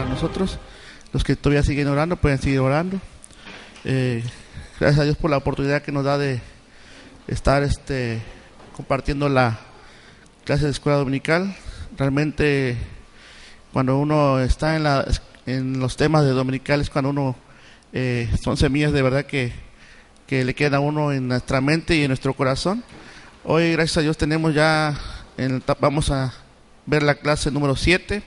nosotros. Los que todavía siguen orando pueden seguir orando. Gracias a Dios por la oportunidad que nos da de estar compartiendo la clase de escuela dominical. Realmente cuando uno está en los temas de dominicales, cuando uno son semillas de verdad que le quedan a uno en nuestra mente y en nuestro corazón. Hoy, gracias a Dios, tenemos ya, vamos a ver la clase número 7.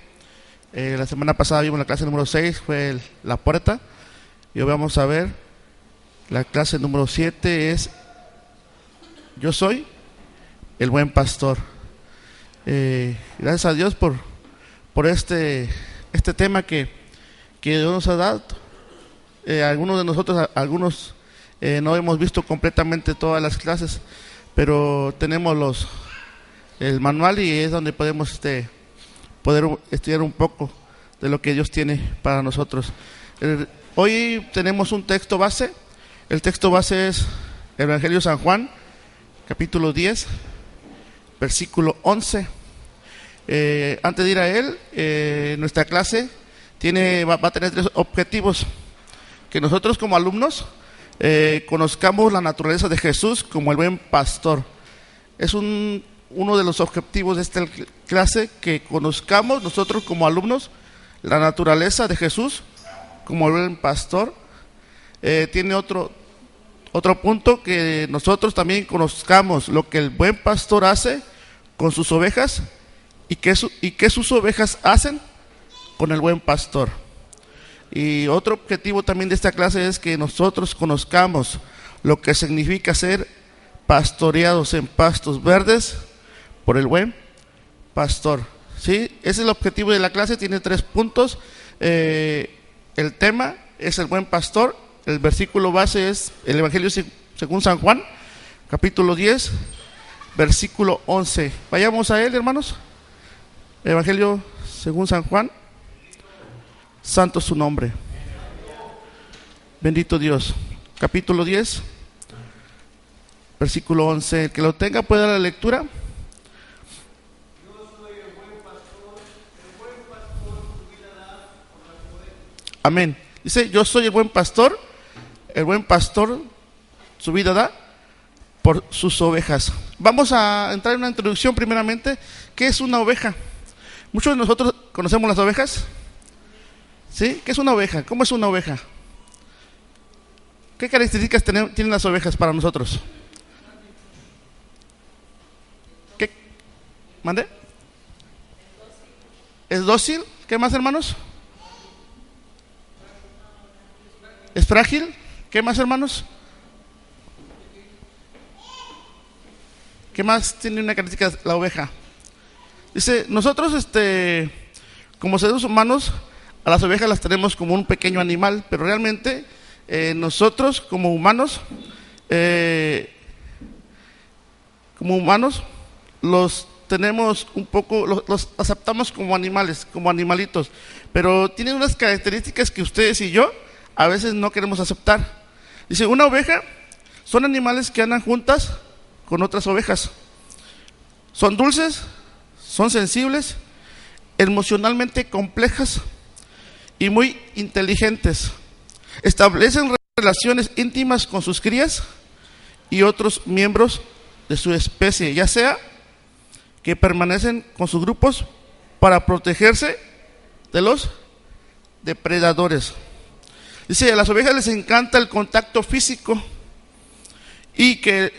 La semana pasada vimos la clase número 6, fue la puerta. Y hoy vamos a ver la clase número 7, es Yo soy el buen pastor. Gracias a Dios por este tema que Dios nos ha dado. Algunos de nosotros, no hemos visto completamente todas las clases, pero tenemos el manual y es donde podemos poder estudiar un poco de lo que Dios tiene para nosotros. Hoy tenemos un texto base. El texto base es el Evangelio de San Juan, capítulo 10, versículo 11. Antes de ir a él, nuestra clase va a tener 3 objetivos. Que nosotros como alumnos conozcamos la naturaleza de Jesús como el buen pastor. Es uno de los objetivos de esta clase, que conozcamos nosotros como alumnos la naturaleza de Jesús como el buen pastor. Tiene otro punto, que nosotros también conozcamos lo que el buen pastor hace con sus ovejas y qué sus ovejas hacen con el buen pastor. Y otro objetivo también de esta clase es que nosotros conozcamos lo que significa ser pastoreados en pastos verdes por el buen pastor. ¿Sí? Ese es el objetivo de la clase, tiene 3 puntos. El tema es el buen pastor. El versículo base es el Evangelio según San Juan, capítulo 10, versículo 11. Vayamos a él, hermanos. Evangelio según San Juan. Santo su nombre. Bendito Dios. Capítulo 10, versículo 11. El que lo tenga puede dar la lectura. Amén. Dice, yo soy el buen pastor su vida da por sus ovejas. Vamos a entrar en una introducción primeramente. ¿Qué es una oveja? Muchos de nosotros conocemos las ovejas. ¿Sí? ¿Qué es una oveja? ¿Cómo es una oveja? ¿Qué características tienen las ovejas para nosotros? ¿Qué? ¿Mande? ¿Es dócil? ¿Qué más, hermanos? ¿Es frágil? ¿Qué más, hermanos? ¿Qué más tiene una característica la oveja? Dice, nosotros como seres humanos, a las ovejas las tenemos como un pequeño animal, pero realmente nosotros como humanos los tenemos un poco, los aceptamos como animales, como animalitos, pero tienen unas características que ustedes y yo a veces no queremos aceptar. Dice, una oveja son animales que andan juntas con otras ovejas. Son dulces, son sensibles, emocionalmente complejas y muy inteligentes. Establecen relaciones íntimas con sus crías y otros miembros de su especie, ya sea que permanecen con sus grupos para protegerse de los depredadores. Dice, a las ovejas les encanta el contacto físico y que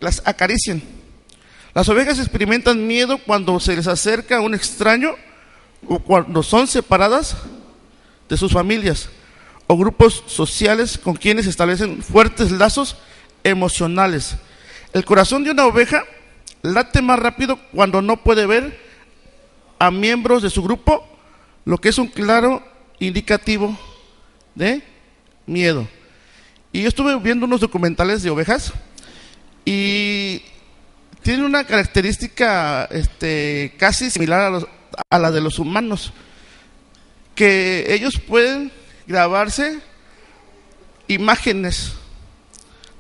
las acaricien. Las ovejas experimentan miedo cuando se les acerca un extraño o cuando son separadas de sus familias o grupos sociales con quienes establecen fuertes lazos emocionales. El corazón de una oveja late más rápido cuando no puede ver a miembros de su grupo, lo que es un claro indicativo de miedo. Y yo estuve viendo unos documentales de ovejas y tienen una característica casi similar a la de los humanos, que ellos pueden grabarse imágenes,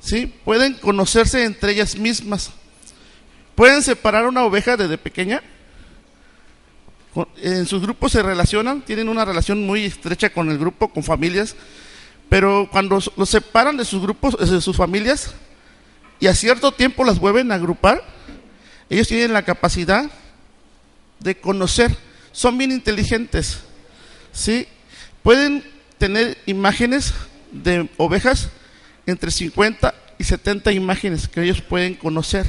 ¿sí? Pueden conocerse entre ellas mismas, pueden separar una oveja desde pequeña En sus grupos se relacionan, tienen una relación muy estrecha con el grupo, con familias, pero cuando los separan de sus grupos, de sus familias, y a cierto tiempo las vuelven a agrupar, ellos tienen la capacidad de conocer, son bien inteligentes, ¿sí? Pueden tener imágenes de ovejas, entre 50 y 70 imágenes que ellos pueden conocer.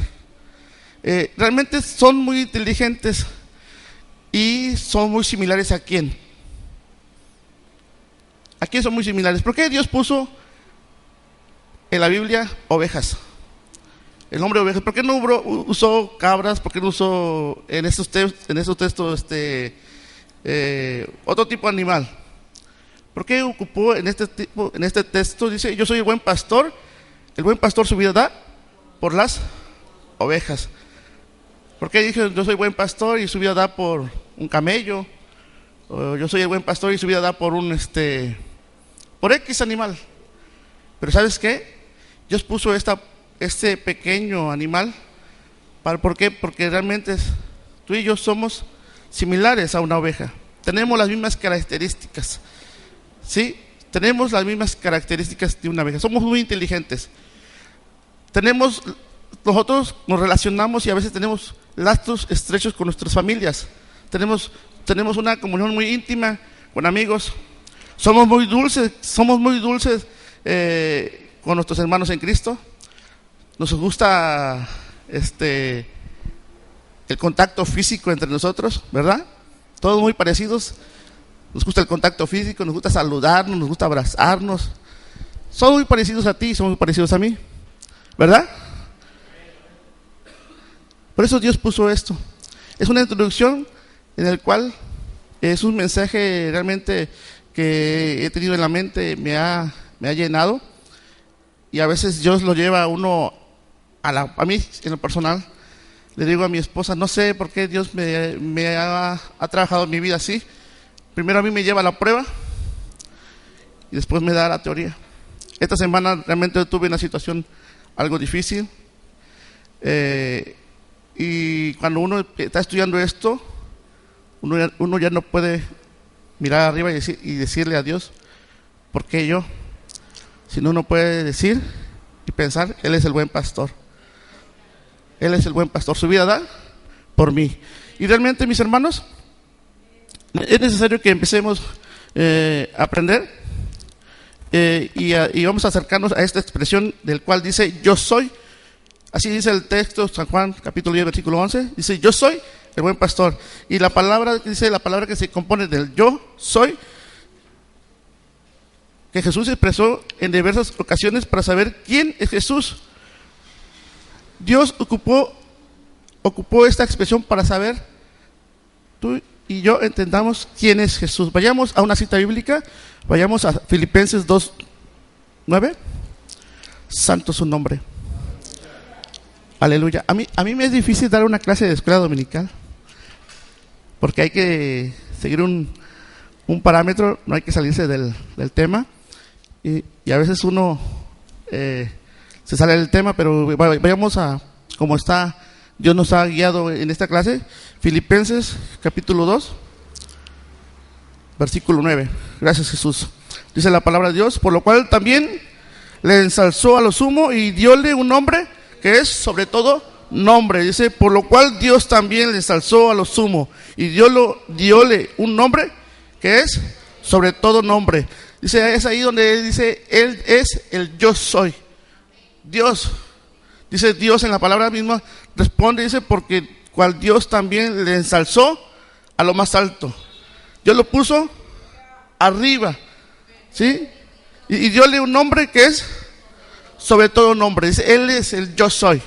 Realmente son muy inteligentes y son muy similares a quién. ¿A quién son muy similares? ¿Por qué Dios puso en la Biblia ovejas? El nombre ovejas. ¿Por qué no usó cabras? ¿Por qué no usó en estos textos otro tipo de animal? ¿Por qué ocupó en este texto? Dice, yo soy el buen pastor su vida da por las ovejas. ¿Por qué dije yo soy buen pastor y su vida da por un camello? O yo soy el buen pastor y su vida da por por X animal. Pero ¿sabes qué? Dios puso este pequeño animal. ¿Por qué? Porque realmente tú y yo somos similares a una oveja. Tenemos las mismas características. ¿Sí? Tenemos las mismas características de una oveja. Somos muy inteligentes. Nosotros nos relacionamos y a veces tenemos lazos estrechos con nuestras familias. Tenemos una comunión muy íntima con amigos. Somos muy dulces con nuestros hermanos en Cristo. Nos gusta el contacto físico entre nosotros, ¿verdad? Todos muy parecidos. Nos gusta el contacto físico, nos gusta saludarnos, nos gusta abrazarnos. Son muy parecidos a ti, son muy parecidos a mí, ¿verdad? Por eso Dios puso esto. Es una introducción en el cual es un mensaje realmente que he tenido en la mente, me ha llenado, y a veces Dios lo lleva a uno, a mí en lo personal, le digo a mi esposa, no sé por qué Dios me ha trabajado en mi vida así. Primero a mí me lleva a la prueba y después me da la teoría. Esta semana realmente tuve una situación algo difícil, y cuando uno está estudiando esto, uno ya no puede mirar arriba y decirle a Dios, ¿por qué yo? Sino uno puede decir y pensar, Él es el buen pastor. Él es el buen pastor, su vida da por mí. Y realmente, mis hermanos, es necesario que empecemos a aprender y vamos a acercarnos a esta expresión del cual dice, yo soy. Así dice el texto, San Juan, capítulo 10, versículo 11, dice, yo soy el buen pastor. Y la palabra que se compone del yo soy, que Jesús expresó en diversas ocasiones para saber quién es Jesús. Dios ocupó esta expresión para saber, tú y yo entendamos quién es Jesús. Vayamos a una cita bíblica, vayamos a Filipenses 2:9. Santo su nombre. Aleluya. A mí me es difícil dar una clase de escuela dominical, porque hay que seguir un parámetro, no hay que salirse del tema, y a veces uno se sale del tema, pero vayamos a cómo está. Dios nos ha guiado en esta clase. Filipenses capítulo 2, versículo 9. Gracias, Jesús. Dice la palabra de Dios, por lo cual también le ensalzó a lo sumo y diole un nombre que es sobre todo nombre. Dice, por lo cual Dios también le ensalzó a lo sumo y diole un nombre que es sobre todo nombre. Dice, es ahí donde dice, Él es el yo soy. Dios. Dice Dios en la palabra misma, responde, dice, porque cual Dios también le ensalzó a lo más alto. Dios lo puso arriba, ¿sí? Y diole un nombre que es sobre todo nombre. Dice, Él es el yo soy.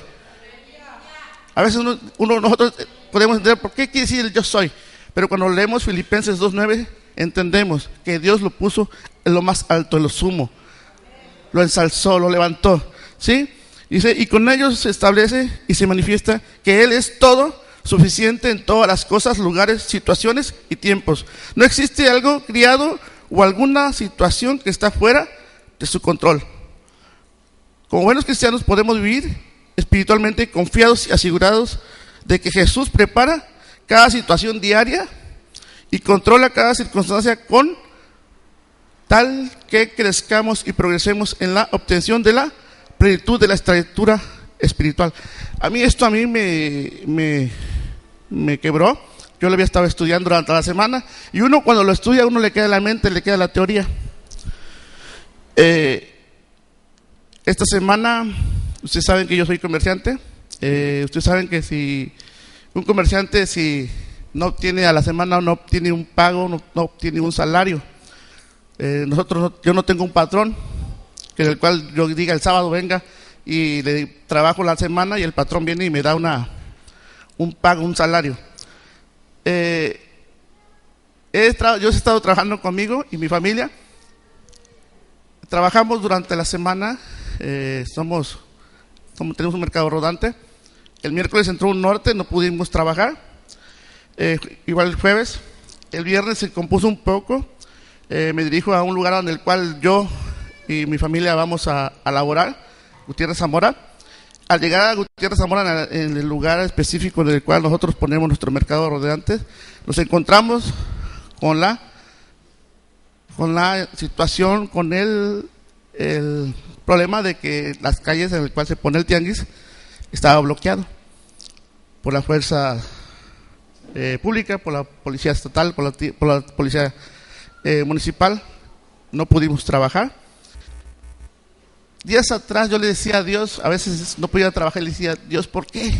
A veces nosotros podemos entender por qué quiere decir el yo soy, pero cuando leemos Filipenses 2:9 entendemos que Dios lo puso en lo más alto, en lo sumo, lo ensalzó, lo levantó, ¿sí? Dice, y con ellos se establece y se manifiesta que Él es todo suficiente en todas las cosas, lugares, situaciones y tiempos. No existe algo criado o alguna situación que está fuera de su control. Como buenos cristianos podemos vivir espiritualmente confiados y asegurados de que Jesús prepara cada situación diaria y controla cada circunstancia con tal que crezcamos y progresemos en la obtención de la plenitud de la estatura espiritual. A mí me quebró. Yo lo había estado estudiando durante la semana, y uno cuando lo estudia, uno le queda en la mente, le queda la teoría. Esta semana, ustedes saben que yo soy comerciante. Ustedes saben que si un comerciante, si no obtiene a la semana, no obtiene un pago, no obtiene un salario. Yo no tengo un patrón en el cual yo diga el sábado venga y le trabajo la semana y el patrón viene y me da un pago, un salario. Yo he estado trabajando conmigo y mi familia. Trabajamos durante la semana, tenemos un mercado rodante. El miércoles entró un norte, no pudimos trabajar. Igual el jueves. El viernes se compuso un poco. Me dirijo a un lugar en el cual yo y mi familia vamos a laborar, Gutiérrez Zamora. Al llegar a Gutiérrez Zamora, en el lugar específico en el cual nosotros ponemos nuestro mercado rodante, nos encontramos con la situación, con el problema de que las calles en las cuales se pone el tianguis estaba bloqueado por la fuerza pública, por la policía estatal, por la policía municipal. No pudimos trabajar. Días atrás yo le decía a Dios, a veces no podía trabajar, le decía, Dios, ¿por qué?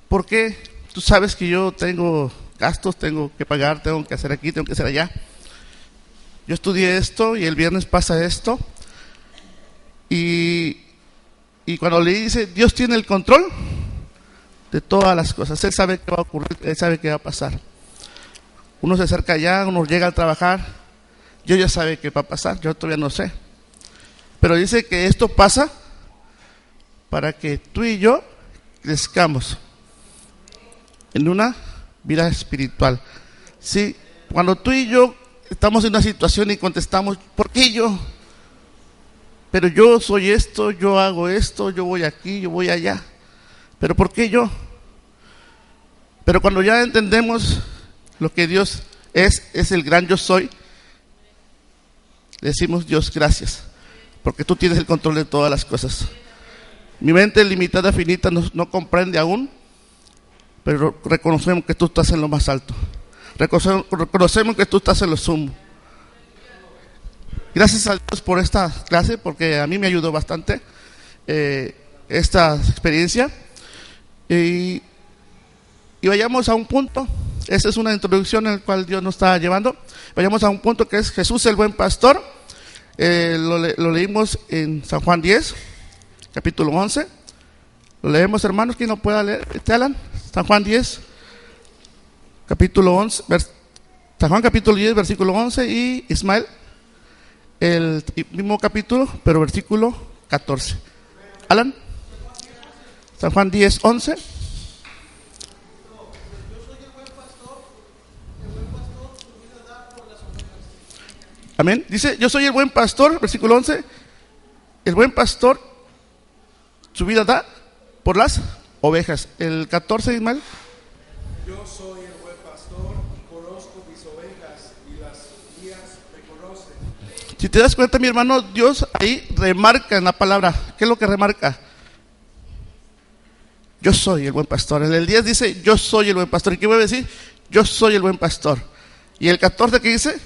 ¿Por qué? Tú sabes que yo tengo gastos, tengo que pagar, tengo que hacer aquí, tengo que hacer allá. Yo estudié esto y el viernes pasa esto. Y cuando le dice, Dios tiene el control de todas las cosas. Él sabe qué va a ocurrir, Él sabe qué va a pasar. Uno se acerca allá, uno llega a trabajar. Yo ya sabe qué va a pasar, yo todavía no sé. Pero dice que esto pasa para que tú y yo crezcamos en una vida espiritual. Sí, cuando tú y yo estamos en una situación y contestamos, ¿por qué yo? Pero yo soy esto, yo hago esto, yo voy aquí, yo voy allá. ¿Pero por qué yo? Pero cuando ya entendemos lo que Dios es el gran yo soy, le decimos, Dios, gracias, porque tú tienes el control de todas las cosas. Mi mente limitada, finita, no comprende aún, pero reconocemos que tú estás en lo más alto. Reconocemos que tú estás en lo sumo. Gracias a Dios por esta clase, porque a mí me ayudó bastante esta experiencia. Y vayamos a un punto. Esta es una introducción en la cual Dios nos está llevando. Vayamos a un punto que es Jesús el buen pastor. Lo leímos en San Juan 10, capítulo 11. Lo leemos, hermanos, quien no pueda leer. Alan, San Juan 10, capítulo 11, San Juan capítulo 10, versículo 11, y Ismael, el mismo capítulo, pero versículo 14. Alan, San Juan 10, 11. Amén. Dice, yo soy el buen pastor, versículo 11. El buen pastor su vida da por las ovejas. El 14, Ismael. Yo soy el buen pastor y conozco mis ovejas y las mías me conocen. Si te das cuenta, mi hermano, Dios ahí remarca en la palabra. ¿Qué es lo que remarca? Yo soy el buen pastor. En el 10 dice, yo soy el buen pastor. ¿Y qué voy a decir? Yo soy el buen pastor. Y el 14, ¿qué dice?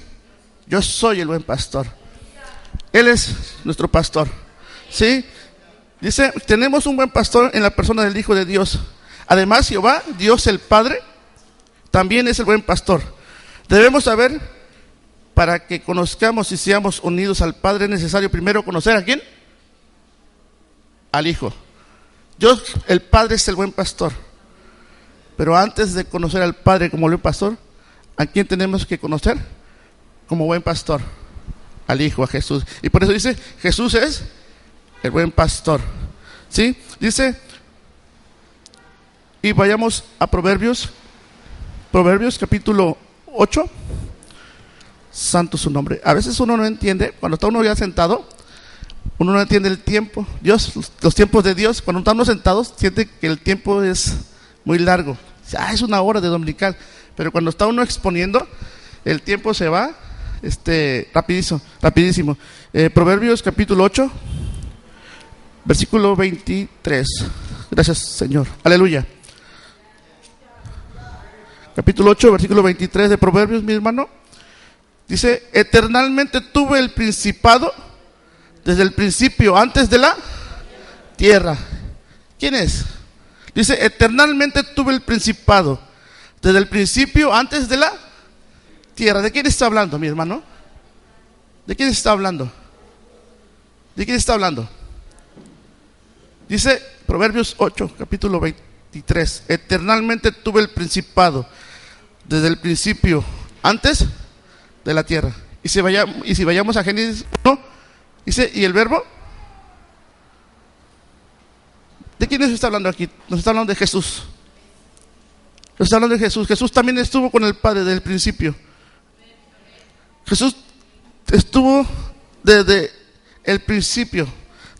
Yo soy el buen pastor. Él es nuestro pastor. ¿Sí? Dice, tenemos un buen pastor en la persona del Hijo de Dios. Además, Jehová, Dios el Padre, también es el buen pastor. Debemos saber, para que conozcamos y seamos unidos al Padre, es necesario primero conocer ¿a quién? Al Hijo. Dios, el Padre, es el buen pastor. Pero antes de conocer al Padre como buen pastor, ¿a quién tenemos que conocer? Como buen pastor, al Hijo, a Jesús. Y por eso dice, Jesús es el buen pastor. ¿Sí? Dice, y vayamos a Proverbios capítulo 8. Santo su nombre. A veces uno no entiende, cuando está uno ya sentado, uno no entiende el tiempo. Dios, los tiempos de Dios, cuando estamos sentados, siente que el tiempo es muy largo. Es una hora de dominical. pero cuando está uno exponiendo, el tiempo se va rapidísimo. Proverbios capítulo 8, versículo 23. Gracias, Señor. Aleluya. Capítulo 8, versículo 23 de Proverbios, mi hermano. Dice: eternalmente tuve el principado desde el principio, antes de la tierra. ¿Quién es? Dice: eternalmente tuve el principado desde el principio, antes de la tierra. ¿De quién está hablando, mi hermano? ¿De quién está hablando? ¿De quién está hablando? Dice Proverbios 8, capítulo 23: eternalmente tuve el principado desde el principio, antes de la tierra. Y si vayamos a Génesis 1, dice: ¿y el verbo? ¿De quién nos está hablando aquí? Nos está hablando de Jesús. Nos está hablando de Jesús. Jesús también estuvo con el Padre desde el principio. Jesús estuvo desde el principio.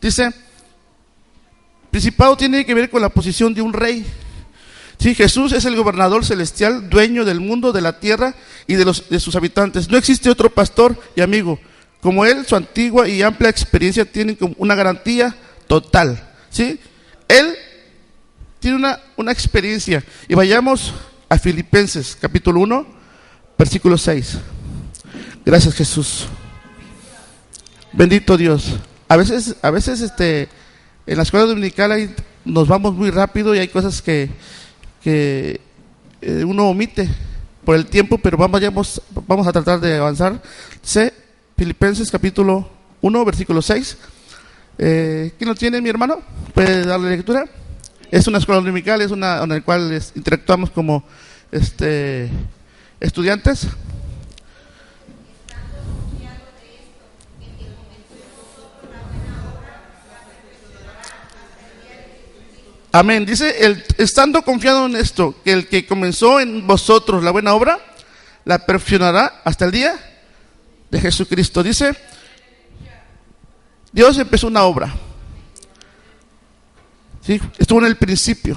Dice: principado tiene que ver con la posición de un rey. Sí, Jesús es el gobernador celestial, dueño del mundo, de la tierra y de sus habitantes. No existe otro pastor y amigo como él. Su antigua y amplia experiencia tienen como una garantía total. ¿Sí? Él tiene una experiencia. Y vayamos a Filipenses capítulo 1, versículo 6. Gracias, Jesús. Bendito Dios. A veces en la escuela dominical nos vamos muy rápido y hay cosas que uno omite por el tiempo, pero vamos a tratar de avanzar. Dice Filipenses capítulo 1, versículo 6. ¿Quién lo tiene, mi hermano? ¿Puede darle lectura? Es una escuela dominical, es una en la cual interactuamos como estudiantes. Amén. Dice: estando confiado en esto, que el que comenzó en vosotros la buena obra, la perfeccionará hasta el día de Jesucristo. Dice: Dios empezó una obra. ¿Sí? Estuvo en el principio.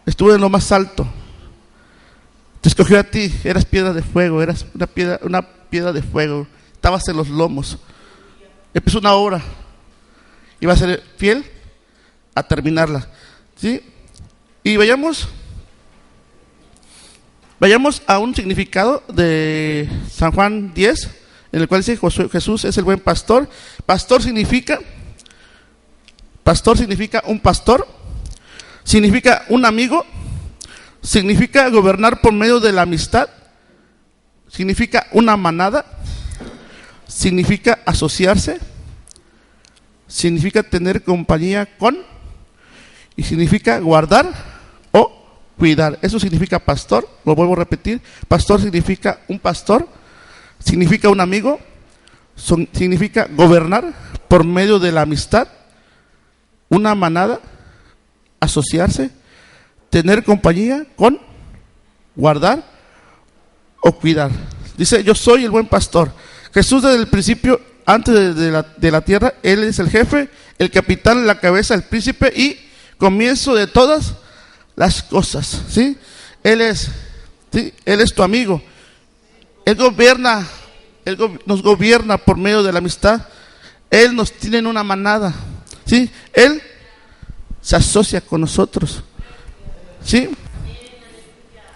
Estuvo en lo más alto. Te escogió a ti. Eras piedra de fuego. Eras una piedra de fuego. Estabas en los lomos. Empezó una obra. Iba a ser fiel a terminarla. ¿Sí? Y vayamos a un significado de San Juan 10, en el cual dice: Jesús es el buen pastor. Pastor significa un pastor, significa un amigo, significa gobernar por medio de la amistad, significa una manada, significa asociarse, significa tener compañía con, y significa guardar o cuidar. Eso significa pastor. Lo vuelvo a repetir: pastor significa un pastor, significa un amigo, significa gobernar por medio de la amistad, una manada, asociarse, tener compañía con, guardar o cuidar. Dice: yo soy el buen pastor. Jesús desde el principio, antes de la tierra, Él es el jefe, el capitán, la cabeza, el príncipe y comienzo de todas las cosas. ¿Sí? Él es tu amigo. Él nos gobierna por medio de la amistad. Él nos tiene en una manada. ¿Sí? Él se asocia con nosotros. ¿Sí?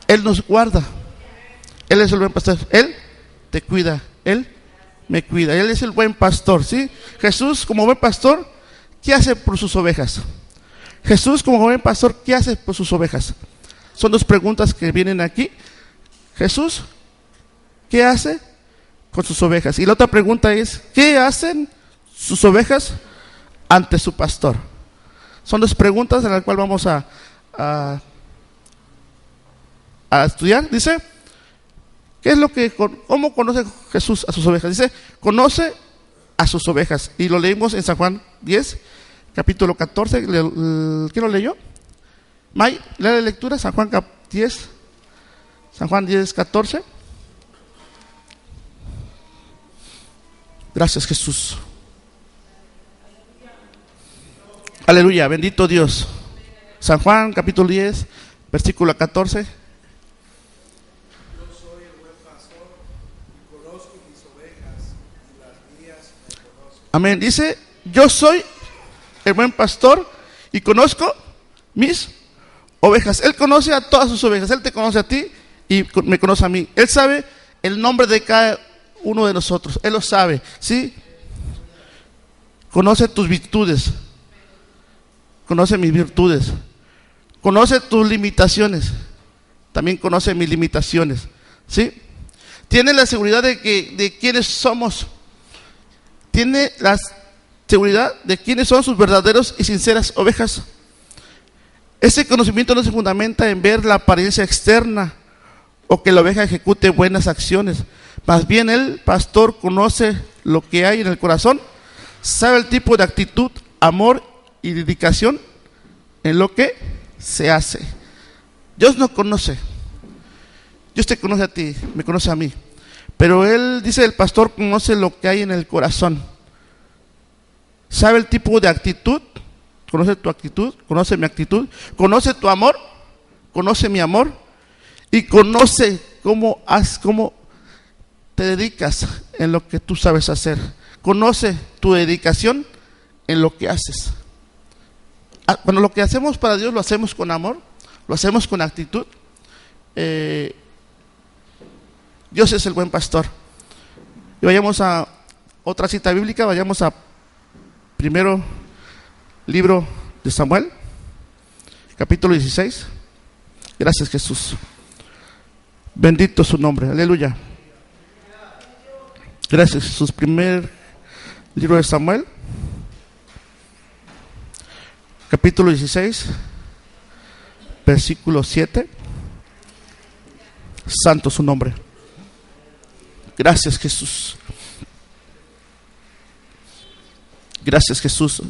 Él nos guarda. Él es el buen pastor. Él te cuida. Él me cuida. Él es el buen pastor. ¿Sí? Jesús, como buen pastor, ¿qué hace por sus ovejas? Jesús, como buen pastor, ¿qué hace por sus ovejas? Son dos preguntas que vienen aquí. Jesús, ¿qué hace con sus ovejas? Y la otra pregunta es: ¿qué hacen sus ovejas ante su pastor? Son dos preguntas en las cuales vamos a estudiar. Dice: ¿cómo conoce Jesús a sus ovejas? Dice: conoce a sus ovejas. Y lo leímos en San Juan 10, capítulo 14. ¿Quién lo leyó? May, lee la lectura. San Juan 10, 14. Gracias, Jesús. Aleluya, bendito Dios. San Juan capítulo 10, versículo 14. conozco mis ovejas y las mías me conocen. Amén. Dice, yo soy el buen pastor y conozco mis ovejas. Él conoce a todas sus ovejas. Él te conoce a ti y me conoce a mí. Él sabe el nombre de cada uno de nosotros. Él lo sabe, ¿sí? Conoce tus virtudes. Conoce mis virtudes. Conoce tus limitaciones. También conoce mis limitaciones, ¿sí? Tiene la seguridad de quiénes somos. Tiene la seguridad de quiénes son sus verdaderos y sinceras ovejas. Ese conocimiento no se fundamenta en ver la apariencia externa o que la oveja ejecute buenas acciones. Más bien el pastor conoce lo que hay en el corazón, sabe el tipo de actitud, amor y dedicación en lo que se hace. Dios nos conoce. Dios te conoce a ti, me conoce a mí. Pero él, dice el pastor, conoce lo que hay en el corazón. Sabe el tipo de actitud, conoce tu actitud, conoce mi actitud, conoce tu amor, conoce mi amor y conoce cómo te dedicas en lo que tú sabes hacer. Conoce tu dedicación en lo que haces. Cuando lo que hacemos para Dios lo hacemos con amor, lo hacemos con actitud. Dios es el buen pastor. Y vayamos a otra cita bíblica, vayamos a primero libro de Samuel, capítulo 16. Gracias, Jesús. Bendito su nombre, aleluya. Gracias, Jesús. Primer libro de Samuel, capítulo 16, versículo 7. Santo su nombre. Gracias, Jesús. Gracias, Jesús.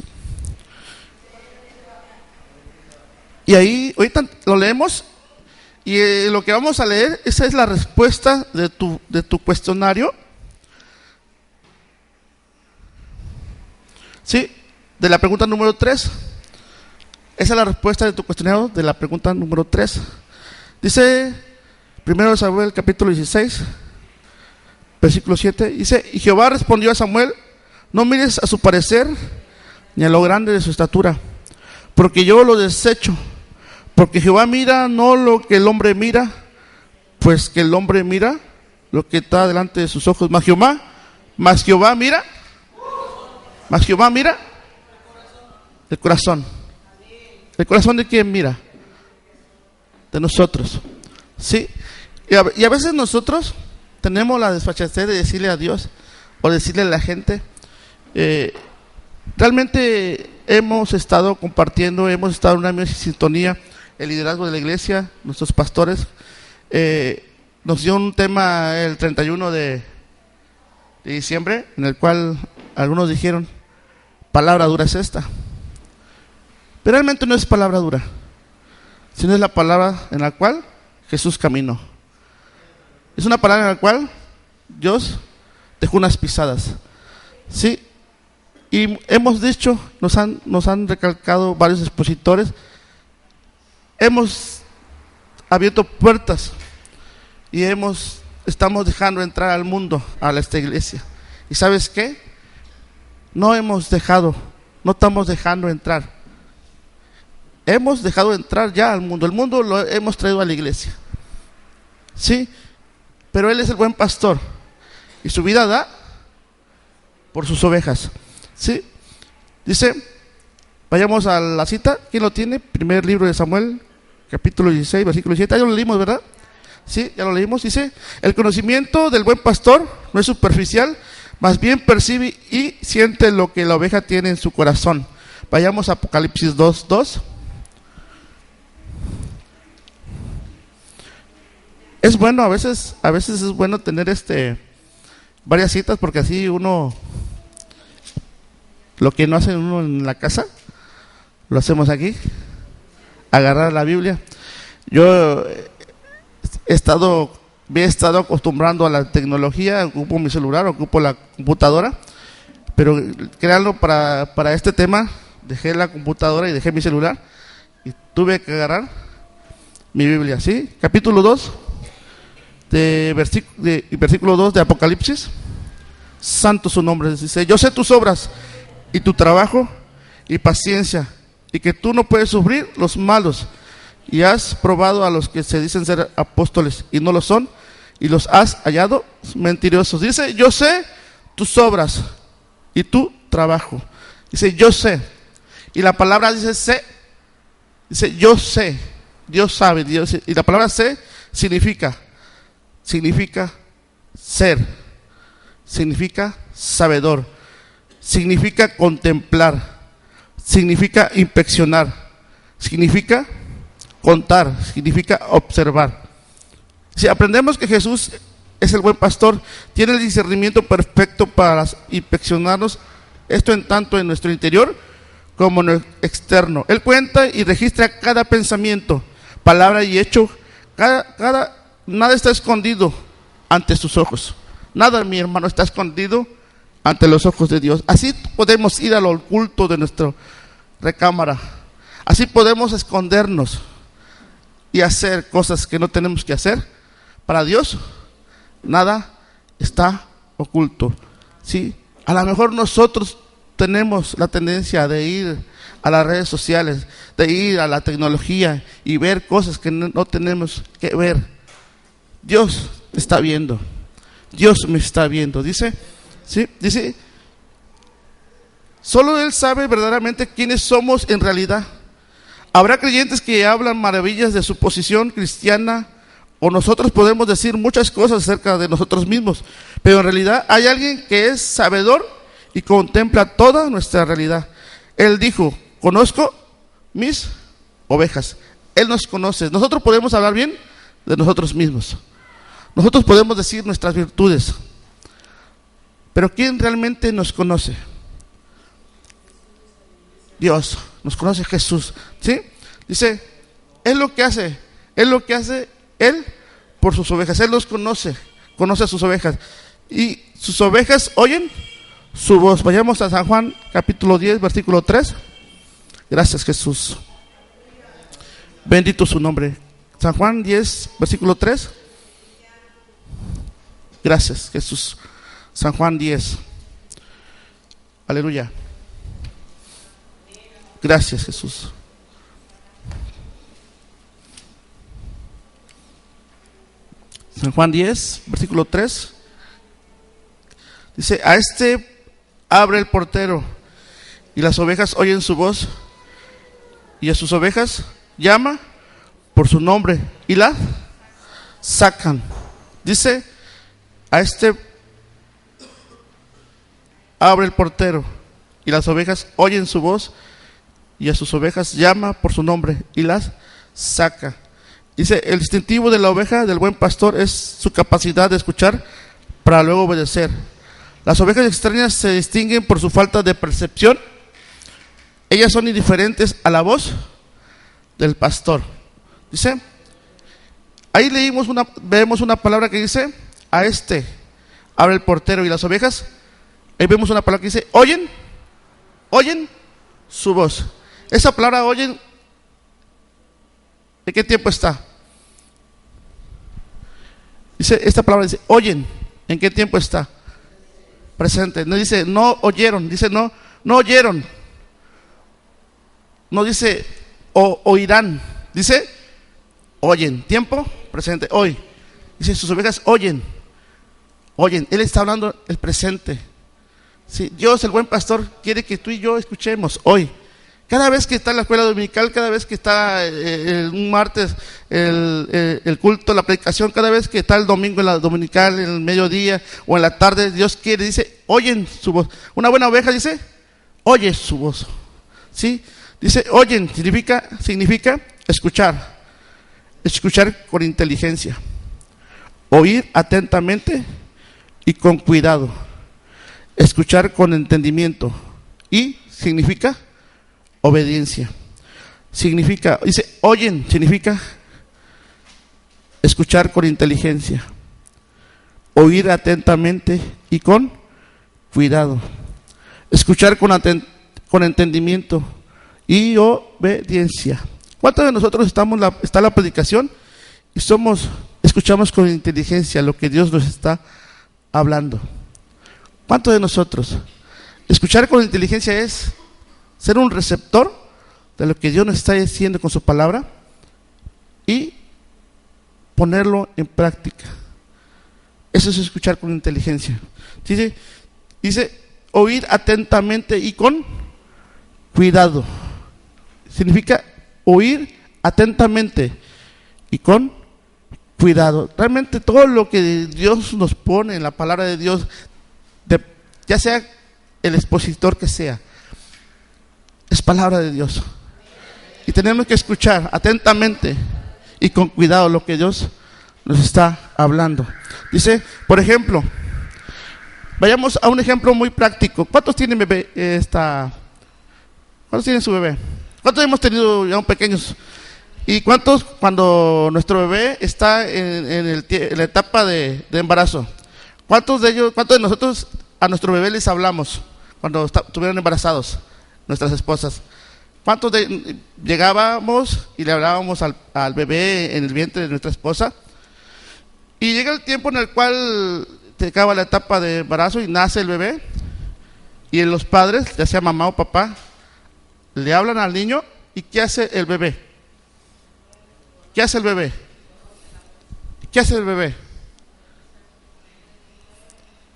Y ahí, ahorita lo leemos. Y lo que vamos a leer, esa es la respuesta de tu cuestionario. Sí, de la pregunta número 3. Esa es la respuesta de tu cuestionario de la pregunta número 3. Dice, primero Samuel capítulo 16, versículo 7. Dice, y Jehová respondió a Samuel, no mires a su parecer, ni a lo grande de su estatura, porque yo lo desecho. Porque Jehová mira no lo que el hombre mira, pues que el hombre mira lo que está delante de sus ojos. Mas Jehová mira el corazón. ¿El corazón de quién mira? De nosotros. ¿Sí? Y a veces nosotros tenemos la desfachatez de decirle a Dios o decirle a la gente, realmente hemos estado compartiendo, hemos estado en una misma sintonía. El liderazgo de la iglesia, nuestros pastores, nos dio un tema el 31 de diciembre, en el cual algunos dijeron, palabra dura es esta. Pero realmente no es palabra dura, sino es la palabra en la cual Jesús caminó. Es una palabra en la cual Dios dejó unas pisadas. Sí, y hemos dicho, nos han recalcado varios expositores, hemos abierto puertas y estamos dejando entrar al mundo a esta iglesia. ¿Y sabes qué? No estamos dejando entrar. Hemos dejado entrar ya al mundo. El mundo lo hemos traído a la iglesia. Sí, pero Él es el buen pastor y su vida da por sus ovejas. Sí, dice, vayamos a la cita. ¿Quién lo tiene? Primer libro de Samuel, capítulo 16, versículo 7. Ya lo leímos, ¿verdad? Sí, ya lo leímos. Dice, el conocimiento del buen pastor no es superficial, más bien percibe y siente lo que la oveja tiene en su corazón. Vayamos a Apocalipsis 2:2. Es bueno, a veces es bueno tener varias citas, porque así uno, lo que no hace uno en la casa, lo hacemos aquí. Agarrar la Biblia. Yo me he estado acostumbrando a la tecnología, ocupo mi celular, ocupo la computadora, pero créanlo, para este tema dejé la computadora y dejé mi celular y tuve que agarrar mi Biblia, ¿sí? Capítulo 2 versículo 2 de Apocalipsis. Santo su nombre. Dice: yo sé tus obras y tu trabajo y paciencia, y que tú no puedes sufrir los malos, y has probado a los que se dicen ser apóstoles y no lo son, y los has hallado mentirosos. Dice: yo sé tus obras y tu trabajo. Dice: yo sé. Y la palabra dice sé. Dice: yo sé. Dios sabe. Dios, y la palabra sé significa ser, significa sabedor, significa contemplar, significa inspeccionar, significa contar, significa observar. Si aprendemos que Jesús es el buen pastor, tiene el discernimiento perfecto para inspeccionarnos, esto en tanto en nuestro interior como en el externo. Él cuenta y registra cada pensamiento, palabra y hecho. Nada está escondido ante sus ojos. Nada, mi hermano, está escondido ante los ojos de Dios. Así podemos ir al oculto de nuestra recámara. Así podemos escondernos y hacer cosas que no tenemos que hacer. Para Dios, nada está oculto. ¿Sí? A lo mejor nosotros tenemos la tendencia de ir a las redes sociales, de ir a la tecnología y ver cosas que no tenemos que ver. Dios está viendo. Dios me está viendo. Dice, ¿sí? Dice, solo Él sabe verdaderamente quiénes somos en realidad. Habrá creyentes que hablan maravillas de su posición cristiana, o nosotros podemos decir muchas cosas acerca de nosotros mismos, pero en realidad hay alguien que es sabedor y contempla toda nuestra realidad. Él dijo: conozco mis ovejas. Él nos conoce. Nosotros podemos hablar bien de nosotros mismos. Nosotros podemos decir nuestras virtudes. Pero ¿quién realmente nos conoce? Dios. Nos conoce Jesús. ¿Sí? Dice, Él lo que hace Él por sus ovejas. Él los conoce a sus ovejas. Y sus ovejas oyen su voz. Vayamos a San Juan capítulo 10, versículo 3. Gracias, Jesús. Bendito su nombre. San Juan 10, versículo 3. Gracias, Jesús. San Juan 10. Aleluya. Gracias, Jesús. San Juan 10, versículo 3. Dice: a este abre el portero, y las ovejas oyen su voz, y a sus ovejas llama por su nombre, y las sacan. Dice: a este abre el portero, y las ovejas oyen su voz, y a sus ovejas llama por su nombre, y las saca. Dice: el distintivo de la oveja del buen pastor es su capacidad de escuchar para luego obedecer. Las ovejas extrañas se distinguen por su falta de percepción. Ellas son indiferentes a la voz del pastor. Dice, ahí vemos una palabra que dice: a este abre el portero, y las ovejas, ahí vemos una palabra que dice: oyen su voz. Esa palabra oyen, ¿de qué tiempo está? Dice, esta palabra dice oyen, ¿en qué tiempo está? Presente. No dice no oyeron, dice no oyeron. No dice oirán, dice oyen. Tiempo presente, hoy. Dice, sus ovejas oyen. Él está hablando el presente. Sí, Dios, el buen pastor, quiere que tú y yo escuchemos hoy. Cada vez que está en la escuela dominical, cada vez que está un martes el culto, la predicación, cada vez que está el domingo en la dominical, en el mediodía o en la tarde, Dios quiere, dice, oyen su voz. Una buena oveja dice, oye su voz. ¿Sí? Dice, oyen, significa escuchar. Escuchar con inteligencia. Oír atentamente y con cuidado. Escuchar con entendimiento. Y significa obediencia. Dice, oyen, significa escuchar con inteligencia, oír atentamente y con cuidado, escuchar con entendimiento y obediencia. ¿Cuántos de nosotros está la predicación y escuchamos con inteligencia lo que Dios nos está hablando? ¿Cuántos de nosotros? Escuchar con inteligencia es ser un receptor de lo que Dios nos está diciendo con su palabra y ponerlo en práctica. Eso es escuchar con inteligencia. Dice oír atentamente y con cuidado. Significa oír atentamente y con cuidado. Realmente todo lo que Dios nos pone en la palabra de Dios, ya sea el expositor que sea, es palabra de Dios. Y tenemos que escuchar atentamente y con cuidado lo que Dios nos está hablando. Dice, por ejemplo, vayamos a un ejemplo muy práctico. ¿Cuántos tienen bebé? ¿Cuántos tienen su bebé? ¿Cuántos hemos tenido ya un pequeños? ¿Y cuántos cuando nuestro bebé está en la etapa de embarazo? ¿Cuántos de nosotros a nuestro bebé les hablamos cuando estuvieron embarazados, nuestras esposas? ¿Cuántos llegábamos y le hablábamos al bebé en el vientre de nuestra esposa? Y llega el tiempo en el cual se acaba la etapa de embarazo y nace el bebé, y los padres, ya sea mamá o papá, le hablan al niño. ¿Y qué hace el bebé? ¿Qué hace el bebé? ¿Qué hace el bebé?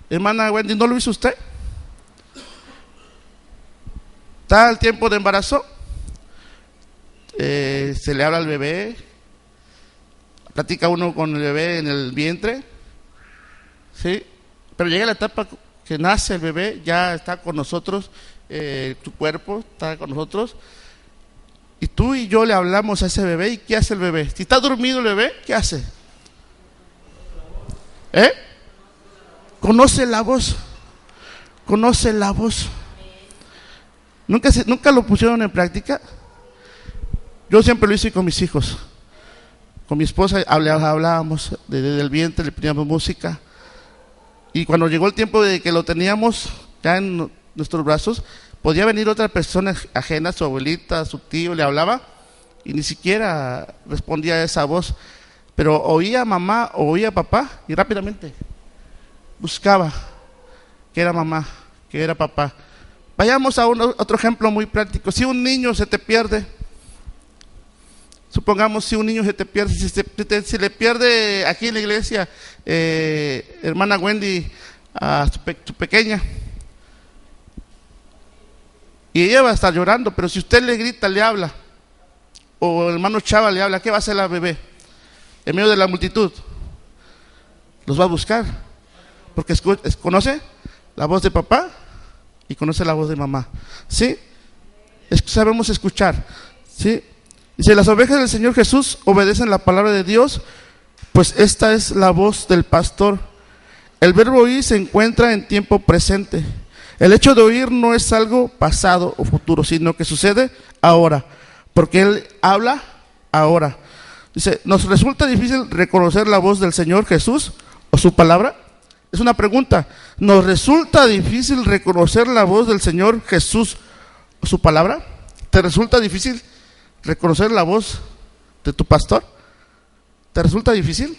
Hermana Wendy, ¿no lo hizo usted? Está el tiempo de embarazo, se le habla al bebé, platica uno con el bebé en el vientre, ¿sí? Pero llega la etapa que nace el bebé, ya está con nosotros, tu cuerpo está con nosotros, y tú y yo le hablamos a ese bebé. ¿Y qué hace el bebé? Si está dormido el bebé, ¿qué hace? Conoce la voz. Conoce la voz. ¿Nunca lo pusieron en práctica? Yo siempre lo hice con mis hijos. Con mi esposa hablábamos desde el vientre, le poníamos música. Y cuando llegó el tiempo de que lo teníamos ya en nuestros brazos, podía venir otra persona ajena, su abuelita, su tío, le hablaba y ni siquiera respondía a esa voz. Pero oía a mamá o oía a papá y rápidamente buscaba que era mamá, que era papá. Vayamos a otro ejemplo muy práctico. Si un niño se te pierde, supongamos si un niño se te pierde, si le pierde aquí en la iglesia, hermana Wendy, a su pequeña, y ella va a estar llorando, pero si usted le grita, le habla, o el hermano Chava le habla, ¿qué va a hacer la bebé? En medio de la multitud, los va a buscar, porque conoce la voz de papá y conoce la voz de mamá, ¿sí? Sabemos escuchar, ¿sí? Dice, las ovejas del Señor Jesús obedecen la palabra de Dios, pues esta es la voz del pastor. El verbo oír se encuentra en tiempo presente. El hecho de oír no es algo pasado o futuro, sino que sucede ahora, porque Él habla ahora. Dice, ¿nos resulta difícil reconocer la voz del Señor Jesús o su palabra? Es una pregunta. ¿Nos resulta difícil reconocer la voz del Señor Jesús o su palabra? ¿Te resulta difícil reconocer la voz de tu pastor? ¿Te resulta difícil?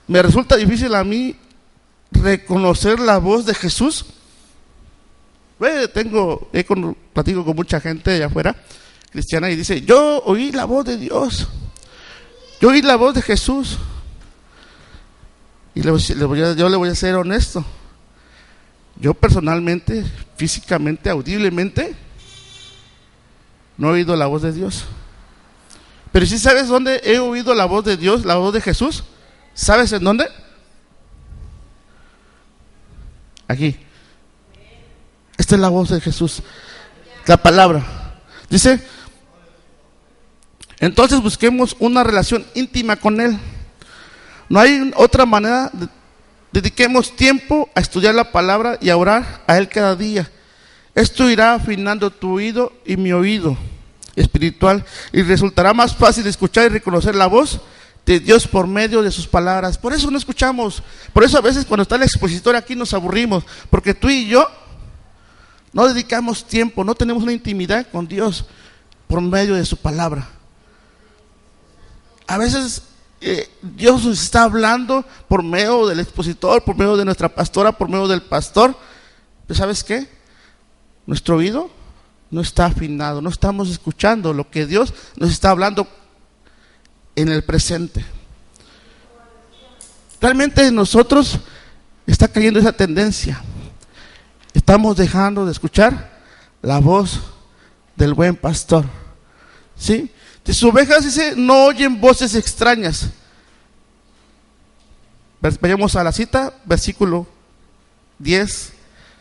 Me resulta difícil a mí reconocer la voz de Jesús. Platico con mucha gente allá afuera, cristiana, y dice, yo oí la voz de Dios, yo oí la voz de Jesús. Y yo le voy a ser honesto. Yo personalmente, físicamente, audiblemente, no he oído la voz de Dios. Pero si sabes dónde he oído la voz de Dios, la voz de Jesús, ¿sabes en dónde? Aquí. Esta es la voz de Jesús, la palabra. Dice, entonces busquemos una relación íntima con Él. No hay otra manera. Dediquemos tiempo a estudiar la palabra y a orar a Él cada día. Esto irá afinando tu oído y mi oído espiritual, y resultará más fácil escuchar y reconocer la voz de Dios por medio de sus palabras. Por eso no escuchamos. Por eso a veces cuando está el expositor aquí nos aburrimos, porque tú y yo no dedicamos tiempo, no tenemos una intimidad con Dios por medio de su palabra. A veces Dios nos está hablando por medio del expositor, por medio de nuestra pastora, por medio del pastor. Pero ¿sabes qué? Nuestro oído no está afinado, no estamos escuchando lo que Dios nos está hablando en el presente. Realmente en nosotros está cayendo esa tendencia. Estamos dejando de escuchar la voz del buen pastor, ¿sí? De sus ovejas, dice, no oyen voces extrañas. Vayamos a la cita, versículo 10,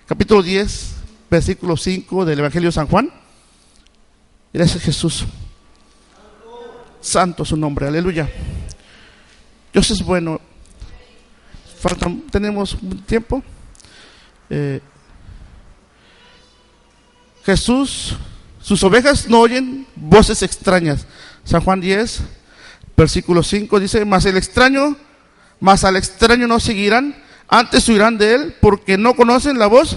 capítulo 10, versículo 5 del Evangelio de San Juan. Gracias, Jesús. Santo su nombre, aleluya. Dios es bueno. Tenemos un tiempo. Jesús, sus ovejas no oyen voces extrañas. San Juan 10, versículo 5 dice, mas al extraño no seguirán, antes huirán de él, porque no conocen la voz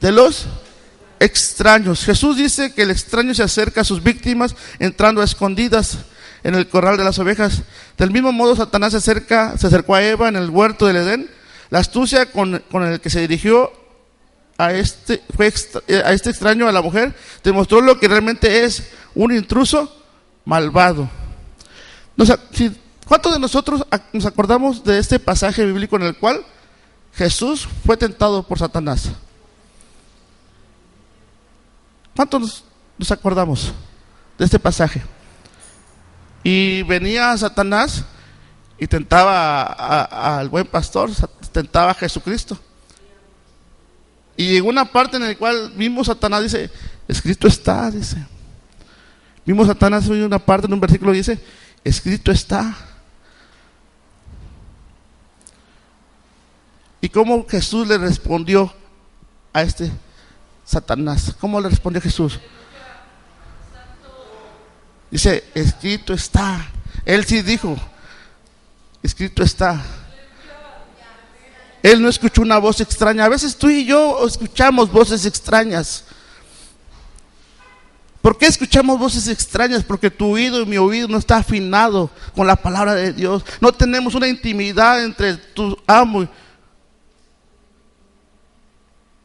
de los extraños. Jesús dice que el extraño se acerca a sus víctimas entrando a escondidas en el corral de las ovejas. Del mismo modo Satanás se acercó a Eva en el huerto del Edén. La astucia con el que se dirigió a este extraño, a la mujer, demostró lo que realmente es un intruso malvado. ¿Cuántos de nosotros nos acordamos de este pasaje bíblico en el cual Jesús fue tentado por Satanás? ¿Cuántos nos acordamos de este pasaje? Y venía Satanás y tentaba al buen pastor, tentaba a Jesucristo. Y en una parte en la cual vimos Satanás dice, escrito está, dice. Vimos Satanás en una parte, en un versículo dice, escrito está. ¿Y cómo Jesús le respondió a este Satanás? ¿Cómo le respondió Jesús? Dice, escrito está. Él sí dijo, escrito está. Él no escuchó una voz extraña. A veces tú y yo escuchamos voces extrañas. ¿Por qué escuchamos voces extrañas? Porque tu oído y mi oído no está afinado con la palabra de Dios. No tenemos una intimidad entre tu amo y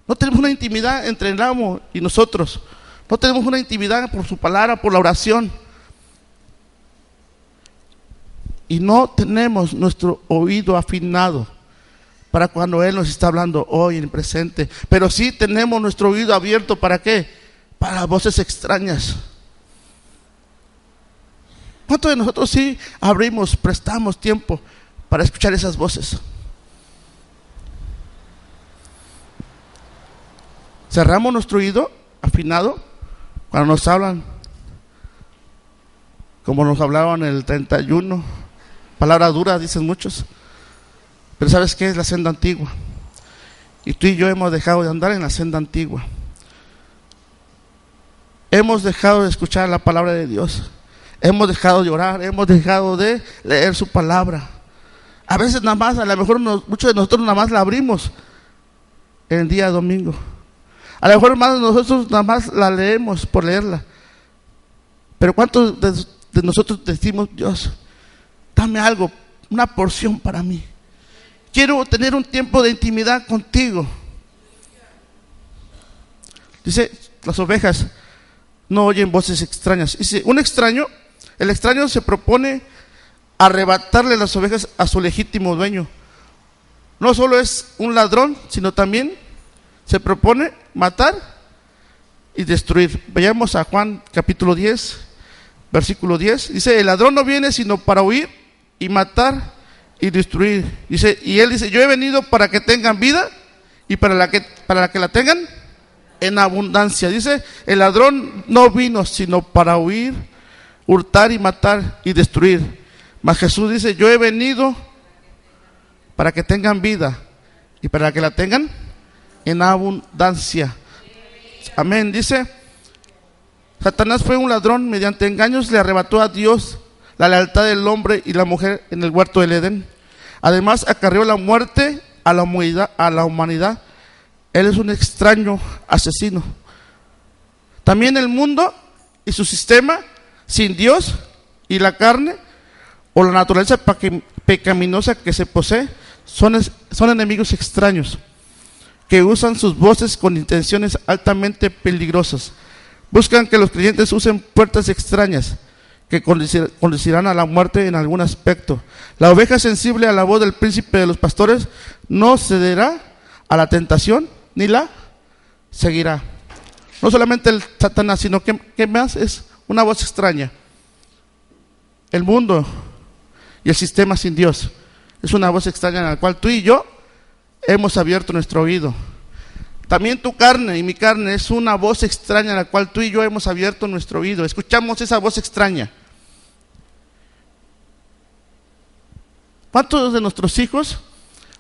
no tenemos una intimidad entre el amo y nosotros. No tenemos una intimidad por su palabra, por la oración. Y no tenemos nuestro oído afinado para cuando Él nos está hablando hoy en el presente. Pero sí tenemos nuestro oído abierto, ¿para qué? Para voces extrañas. ¿Cuántos de nosotros sí prestamos tiempo para escuchar esas voces? Cerramos nuestro oído afinado cuando nos hablan, como nos hablaban en el 31, palabra dura, dicen muchos. Pero ¿sabes qué? Es la senda antigua. Y tú y yo hemos dejado de andar en la senda antigua. Hemos dejado de escuchar la palabra de Dios. Hemos dejado de orar. Hemos dejado de leer su palabra. A veces nada más, a lo mejor muchos de nosotros nada más la abrimos en el día domingo. A lo mejor más de nosotros nada más la leemos por leerla. Pero ¿cuántos de nosotros decimos, Dios, dame algo, una porción para mí? Quiero tener un tiempo de intimidad contigo. Dice, las ovejas no oyen voces extrañas. Dice, el extraño se propone arrebatarle las ovejas a su legítimo dueño. No solo es un ladrón, sino también se propone matar y destruir. Vayamos a Juan capítulo 10, versículo 10. Dice, el ladrón no viene sino para huir y matar y destruir. Dice, y él dice, yo he venido para que tengan vida y para que la tengan en abundancia. Dice, el ladrón no vino sino para huir, hurtar y matar y destruir. Mas Jesús dice, yo he venido para que tengan vida y para que la tengan en abundancia. Amén. Dice, Satanás fue un ladrón, mediante engaños le arrebató a Dios la lealtad del hombre y la mujer en el huerto del Edén. Además acarreó la muerte a la humanidad. Él es un extraño asesino. También el mundo y su sistema, sin Dios y la carne, o la naturaleza pecaminosa que se posee son enemigos extraños que usan sus voces con intenciones altamente peligrosas. Buscan que los creyentes usen puertas extrañas que conducirán a la muerte en algún aspecto. La oveja sensible a la voz del príncipe de los pastores no cederá a la tentación ni la seguirá. No solamente el Satanás, sino que más es una voz extraña. El mundo y el sistema sin Dios es una voz extraña en la cual tú y yo hemos abierto nuestro oído. También tu carne y mi carne es una voz extraña en la cual tú y yo hemos abierto nuestro oído. Escuchamos esa voz extraña. ¿Cuántos de nuestros hijos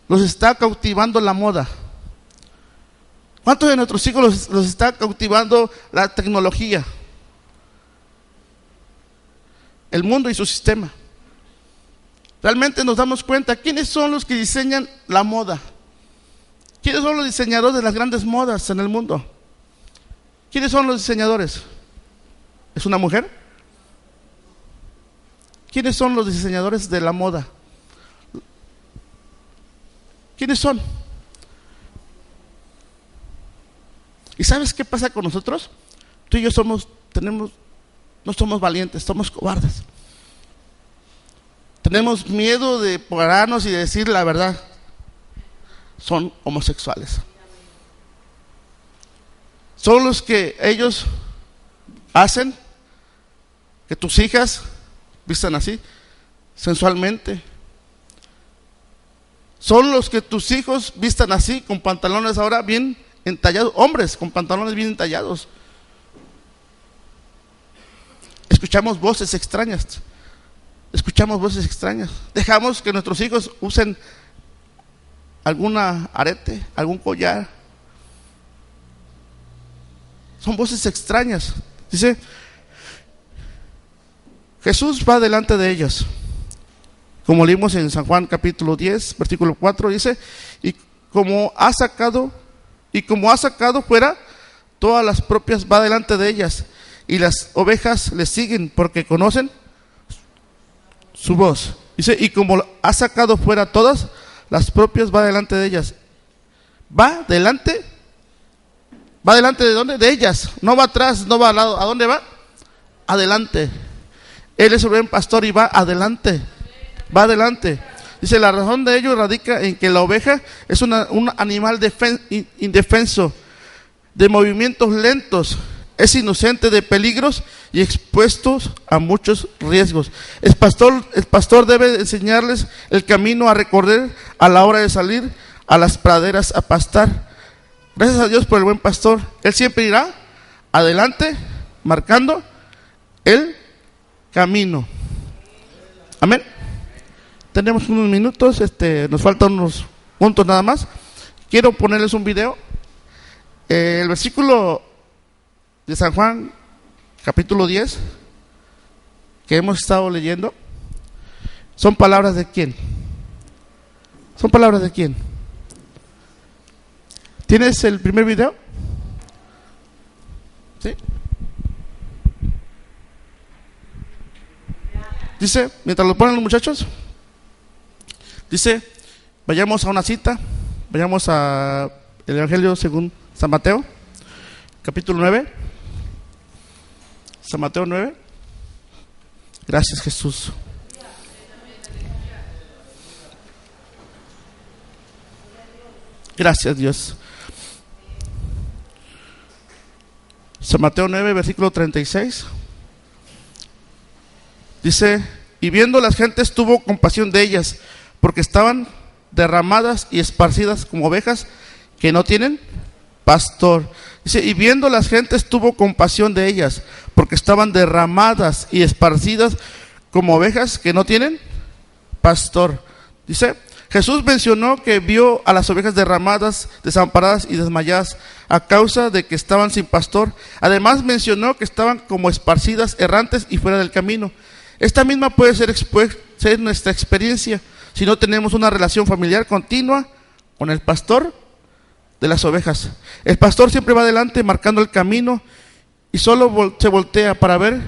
los está cautivando la moda? ¿Cuántos de nuestros hijos los está cautivando la tecnología? El mundo y su sistema. Realmente nos damos cuenta, ¿quiénes son los que diseñan la moda? ¿Quiénes son los diseñadores de las grandes modas en el mundo? ¿Quiénes son los diseñadores? ¿Es una mujer? ¿Quiénes son los diseñadores de la moda? ¿Quiénes son? ¿Y sabes qué pasa con nosotros? Tú y yo no somos valientes, somos cobardes. Tenemos miedo de pararnos y de decir la verdad. Son homosexuales. Son los que ellos hacen que tus hijas vistan así, sensualmente. Son los que tus hijos vistan así, con pantalones ahora bien entallados, hombres con pantalones bien entallados. Escuchamos voces extrañas. Dejamos que nuestros hijos usen alguna arete, algún collar. Son voces extrañas. Dice, Jesús va delante de ellos. Como leímos en San Juan capítulo 10, versículo 4, dice, y como ha sacado fuera, todas las propias va delante de ellas, y las ovejas le siguen porque conocen su voz. Dice, y como ha sacado fuera todas, las propias va delante de ellas. ¿Va delante? ¿Va delante de dónde? De ellas. No va atrás, no va al lado. ¿A dónde va? Adelante. Él es el buen pastor y va adelante. Va adelante. Dice, la razón de ello radica en que la oveja es un animal indefenso, de movimientos lentos, es inocente de peligros y expuestos a muchos riesgos. El pastor debe enseñarles el camino a recorrer a la hora de salir a las praderas a pastar. Gracias a Dios por el buen pastor. Él siempre irá adelante, marcando el camino. Amén. Tenemos unos minutos, nos faltan unos puntos nada más. Quiero ponerles un video. El versículo de San Juan, capítulo 10, que hemos estado leyendo, ¿son palabras de quién? ¿Son palabras de quién? ¿Tienes el primer video? ¿Sí? Dice, mientras lo ponen los muchachos, dice, vayamos a una cita, vayamos a el Evangelio según San Mateo, capítulo 9. San Mateo 9. Gracias, Jesús. Gracias, Dios. San Mateo 9, versículo 36. Dice, y viendo las gentes tuvo compasión de ellas, porque estaban derramadas y esparcidas como ovejas que no tienen pastor. Dice, y viendo las gentes tuvo compasión de ellas, porque estaban derramadas y esparcidas como ovejas que no tienen pastor. Dice, Jesús mencionó que vio a las ovejas derramadas, desamparadas y desmayadas a causa de que estaban sin pastor. Además mencionó que estaban como esparcidas, errantes y fuera del camino. Esta misma puede ser nuestra experiencia si no tenemos una relación familiar continua con el pastor de las ovejas. El pastor siempre va adelante marcando el camino y solo se voltea para ver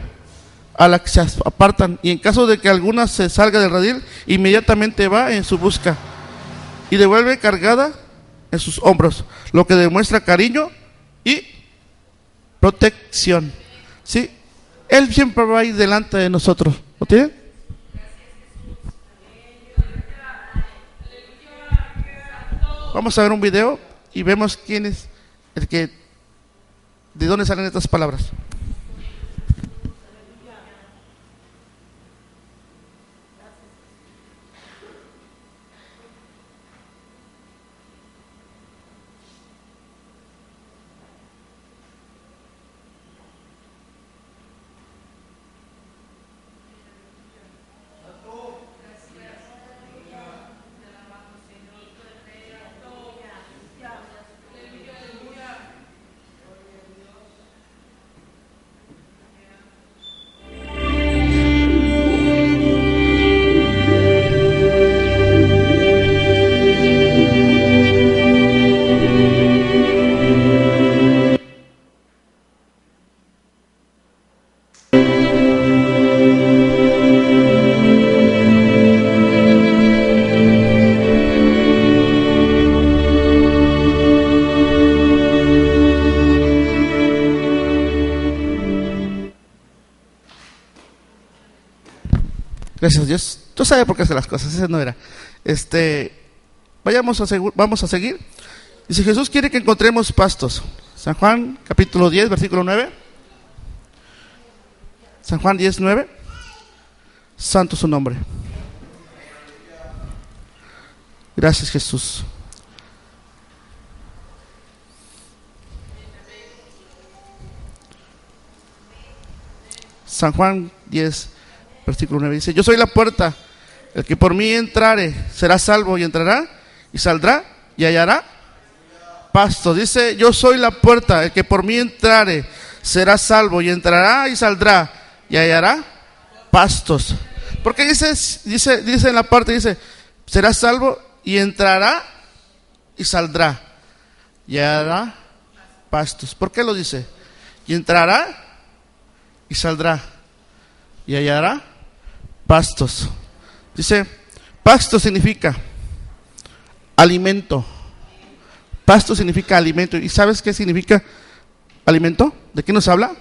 a la que se apartan, y en caso de que alguna se salga del redil, inmediatamente va en su busca y devuelve cargada en sus hombros, lo que demuestra cariño y protección. ¿Sí? Él siempre va a ir delante de nosotros. ¿Lo tienen? Vamos a ver un video y vemos quién es el que, de dónde salen estas palabras. Gracias a Dios. Tú sabes por qué hace las cosas, ese no era. Vamos a seguir. Dice, Jesús quiere que encontremos pastos. San Juan capítulo 10, versículo 9. San Juan 10, 9. Santo su nombre. Gracias, Jesús. San Juan 10, versículo 9 dice, yo soy la puerta, el que por mí entrare será salvo y entrará y saldrá y hallará pasto. Dice, yo soy la puerta, el que por mí entrare será salvo y entrará y saldrá y hallará pastos. Porque dice en la parte, dice, será salvo y entrará y saldrá y hallará pastos. ¿Por qué lo dice? Y entrará y saldrá y hallará pastos. Dice, pasto significa alimento. Pasto significa alimento. ¿Y sabes qué significa alimento? ¿De qué nos habla?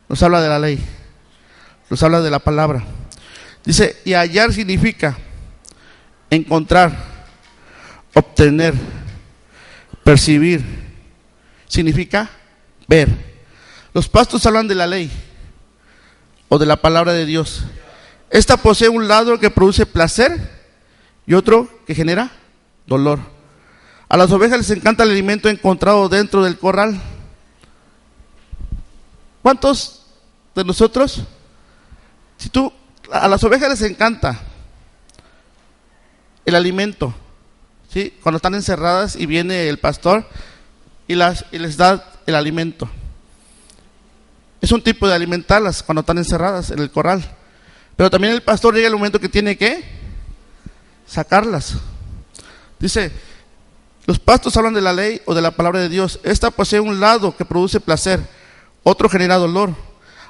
Nos habla de la ley. Nos habla de la palabra. Dice, y hallar significa encontrar, obtener, percibir. Significa ver. Los pastos hablan de la ley o de la palabra de Dios. Esta posee un lado que produce placer y otro que genera dolor. A las ovejas les encanta el alimento encontrado dentro del corral. ¿Cuántos de nosotros, a las ovejas les encanta el alimento, ¿sí? Cuando están encerradas y viene el pastor y les da el alimento. Es un tipo de alimentarlas cuando están encerradas en el corral. Pero también el pastor llega el momento que tiene que sacarlas. Dice, los pastos hablan de la ley o de la palabra de Dios. Esta posee un lado que produce placer, otro genera dolor.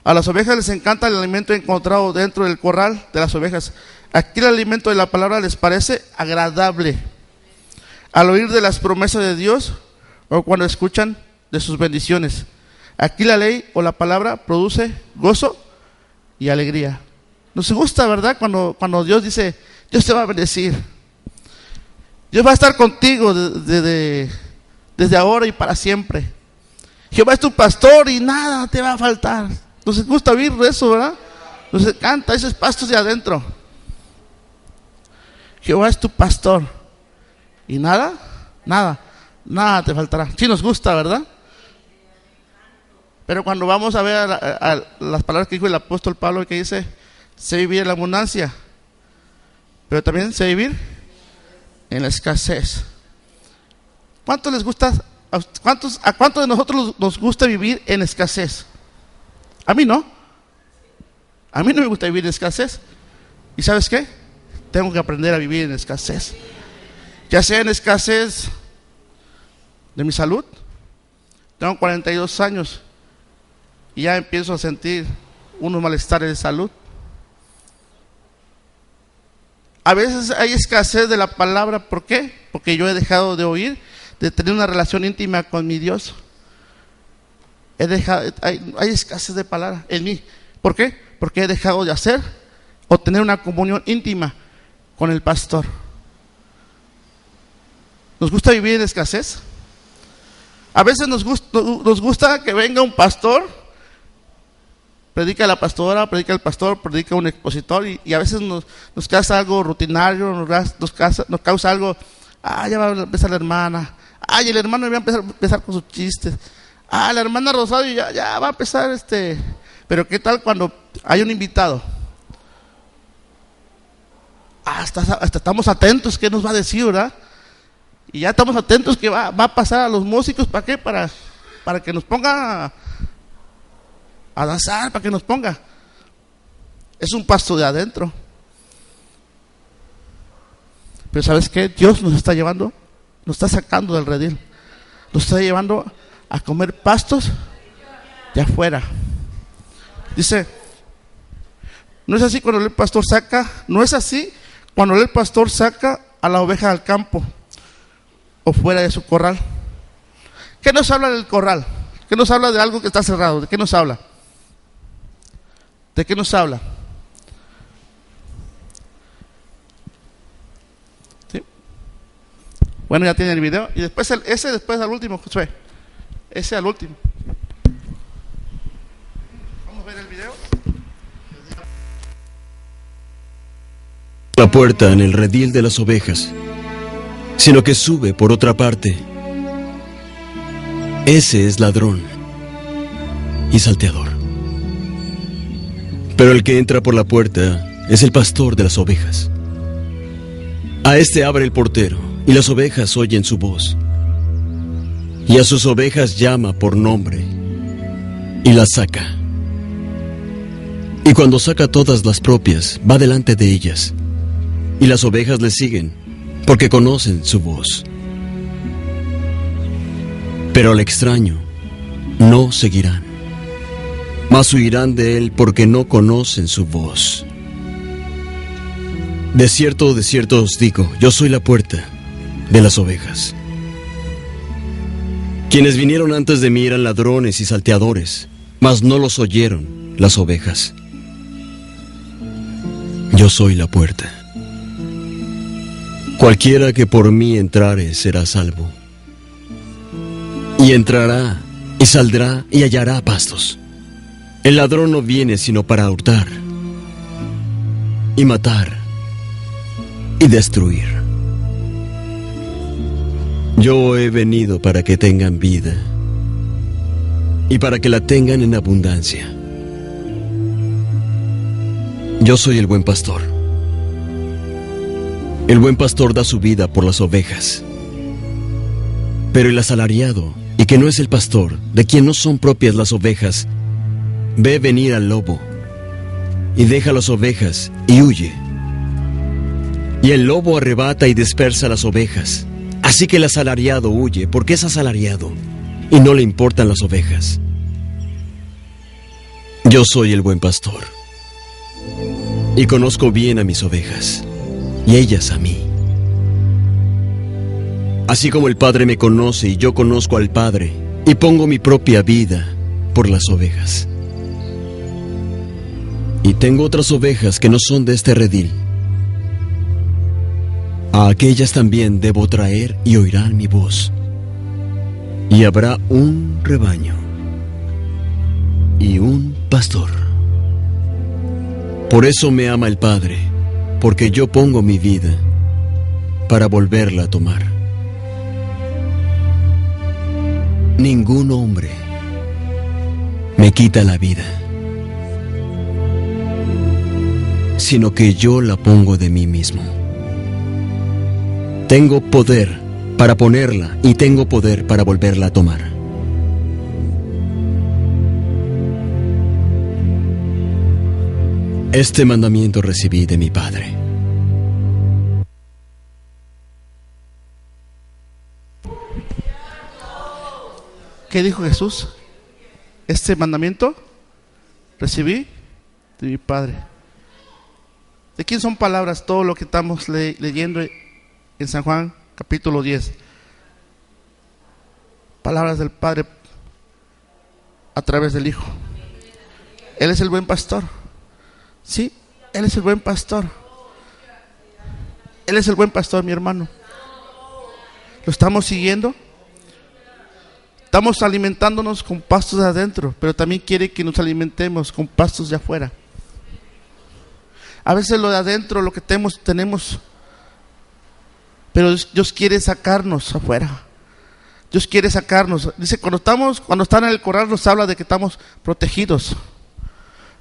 A las ovejas les encanta el alimento encontrado dentro del corral de las ovejas. Aquí el alimento de la palabra les parece agradable. Al oír de las promesas de Dios o cuando escuchan de sus bendiciones. Aquí la ley o la palabra produce gozo y alegría. Nos gusta, ¿verdad? Cuando Dios dice, Dios te va a bendecir. Dios va a estar contigo desde ahora y para siempre. Jehová es tu pastor y nada te va a faltar. Nos gusta oír eso, ¿verdad? Nos encanta esos pastos de adentro. Jehová es tu pastor y nada te faltará. Sí nos gusta, ¿verdad? Pero cuando vamos a ver a las palabras que dijo el apóstol Pablo, que dice, sé vivir en la abundancia, pero también sé vivir en la escasez. ¿Cuánto les gusta? ¿A cuántos de nosotros nos gusta vivir en escasez? A mí no. A mí no me gusta vivir en escasez. ¿Y sabes qué? Tengo que aprender a vivir en escasez. Ya sea en escasez de mi salud. Tengo 42 años y ya empiezo a sentir unos malestares de salud. A veces hay escasez de la palabra. ¿Por qué? Porque yo he dejado de oír, de tener una relación íntima con mi Dios. Hay escasez de palabra en mí. ¿Por qué? Porque he dejado de hacer o tener una comunión íntima con el pastor. ¿Nos gusta vivir en escasez? A veces nos gusta que venga un pastor, predica la pastora, predica el pastor, predica un expositor, y a veces nos causa algo rutinario, nos causa algo. Ya va a empezar la hermana. Y el hermano va a empezar con sus chistes. La hermana Rosario ya va a empezar Pero ¿qué tal cuando hay un invitado? Hasta estamos atentos, ¿qué nos va a decir, verdad? Y ya estamos atentos que va a pasar a los músicos. ¿Para qué? Para que nos ponga a danzar, para que nos ponga. Es un pasto de adentro. Pero ¿sabes qué? Dios nos está llevando, nos está sacando del redil, nos está llevando a comer pastos de afuera. Dice, no es así cuando el pastor saca, no es así cuando el pastor saca a la oveja al campo o fuera de su corral. ¿Qué nos habla del corral? ¿Qué nos habla de algo que está cerrado? ¿De qué nos habla? ¿De qué nos habla? ¿Sí? Bueno, ya tiene el video. Y después después al último, Josué. Ese al último. Vamos a ver el video. La puerta en el redil de las ovejas, sino que sube por otra parte. Ese es ladrón y salteador. Pero el que entra por la puerta es el pastor de las ovejas. A este abre el portero, y las ovejas oyen su voz. Y a sus ovejas llama por nombre, y las saca. Y cuando saca todas las propias, va delante de ellas, y las ovejas le siguen, porque conocen su voz. Pero al extraño no seguirán, mas huirán de él porque no conocen su voz. De cierto os digo, yo soy la puerta de las ovejas. Quienes vinieron antes de mí eran ladrones y salteadores, mas no los oyeron las ovejas. Yo soy la puerta. Cualquiera que por mí entrare será salvo. Y entrará, y saldrá, y hallará pastos. El ladrón no viene sino para hurtar, y matar, y destruir. Yo he venido para que tengan vida, y para que la tengan en abundancia. Yo soy el buen pastor. El buen pastor da su vida por las ovejas. Pero el asalariado, y que no es el pastor, de quien no son propias las ovejas, ve venir al lobo, y deja las ovejas, y huye. Y el lobo arrebata y dispersa las ovejas. Así que el asalariado huye, porque es asalariado, y no le importan las ovejas. Yo soy el buen pastor, y conozco bien a mis ovejas, y ellas a mí. Así como el Padre me conoce y yo conozco al Padre, y pongo mi propia vida por las ovejas. Y tengo otras ovejas que no son de este redil. A aquellas también debo traer y oirán mi voz. Y habrá un rebaño y un pastor. Por eso me ama el Padre, porque yo pongo mi vida para volverla a tomar. Ningún hombre me quita la vida, sino que yo la pongo de mí mismo. Tengo poder para ponerla y tengo poder para volverla a tomar. Este mandamiento recibí de mi Padre. ¿Qué dijo Jesús? Este mandamiento recibí de mi Padre. ¿De quién son palabras todo lo que estamos leyendo en San Juan capítulo 10? Palabras del Padre a través del Hijo. Él es el buen pastor. Sí, Él es el buen pastor. Él es el buen pastor, mi hermano. ¿Lo estamos siguiendo? Estamos alimentándonos con pastos de adentro, pero también quiere que nos alimentemos con pastos de afuera. A veces lo de adentro, lo que tenemos, pero Dios quiere sacarnos afuera. Dios quiere sacarnos. Dice, cuando están en el corral nos habla de que estamos protegidos,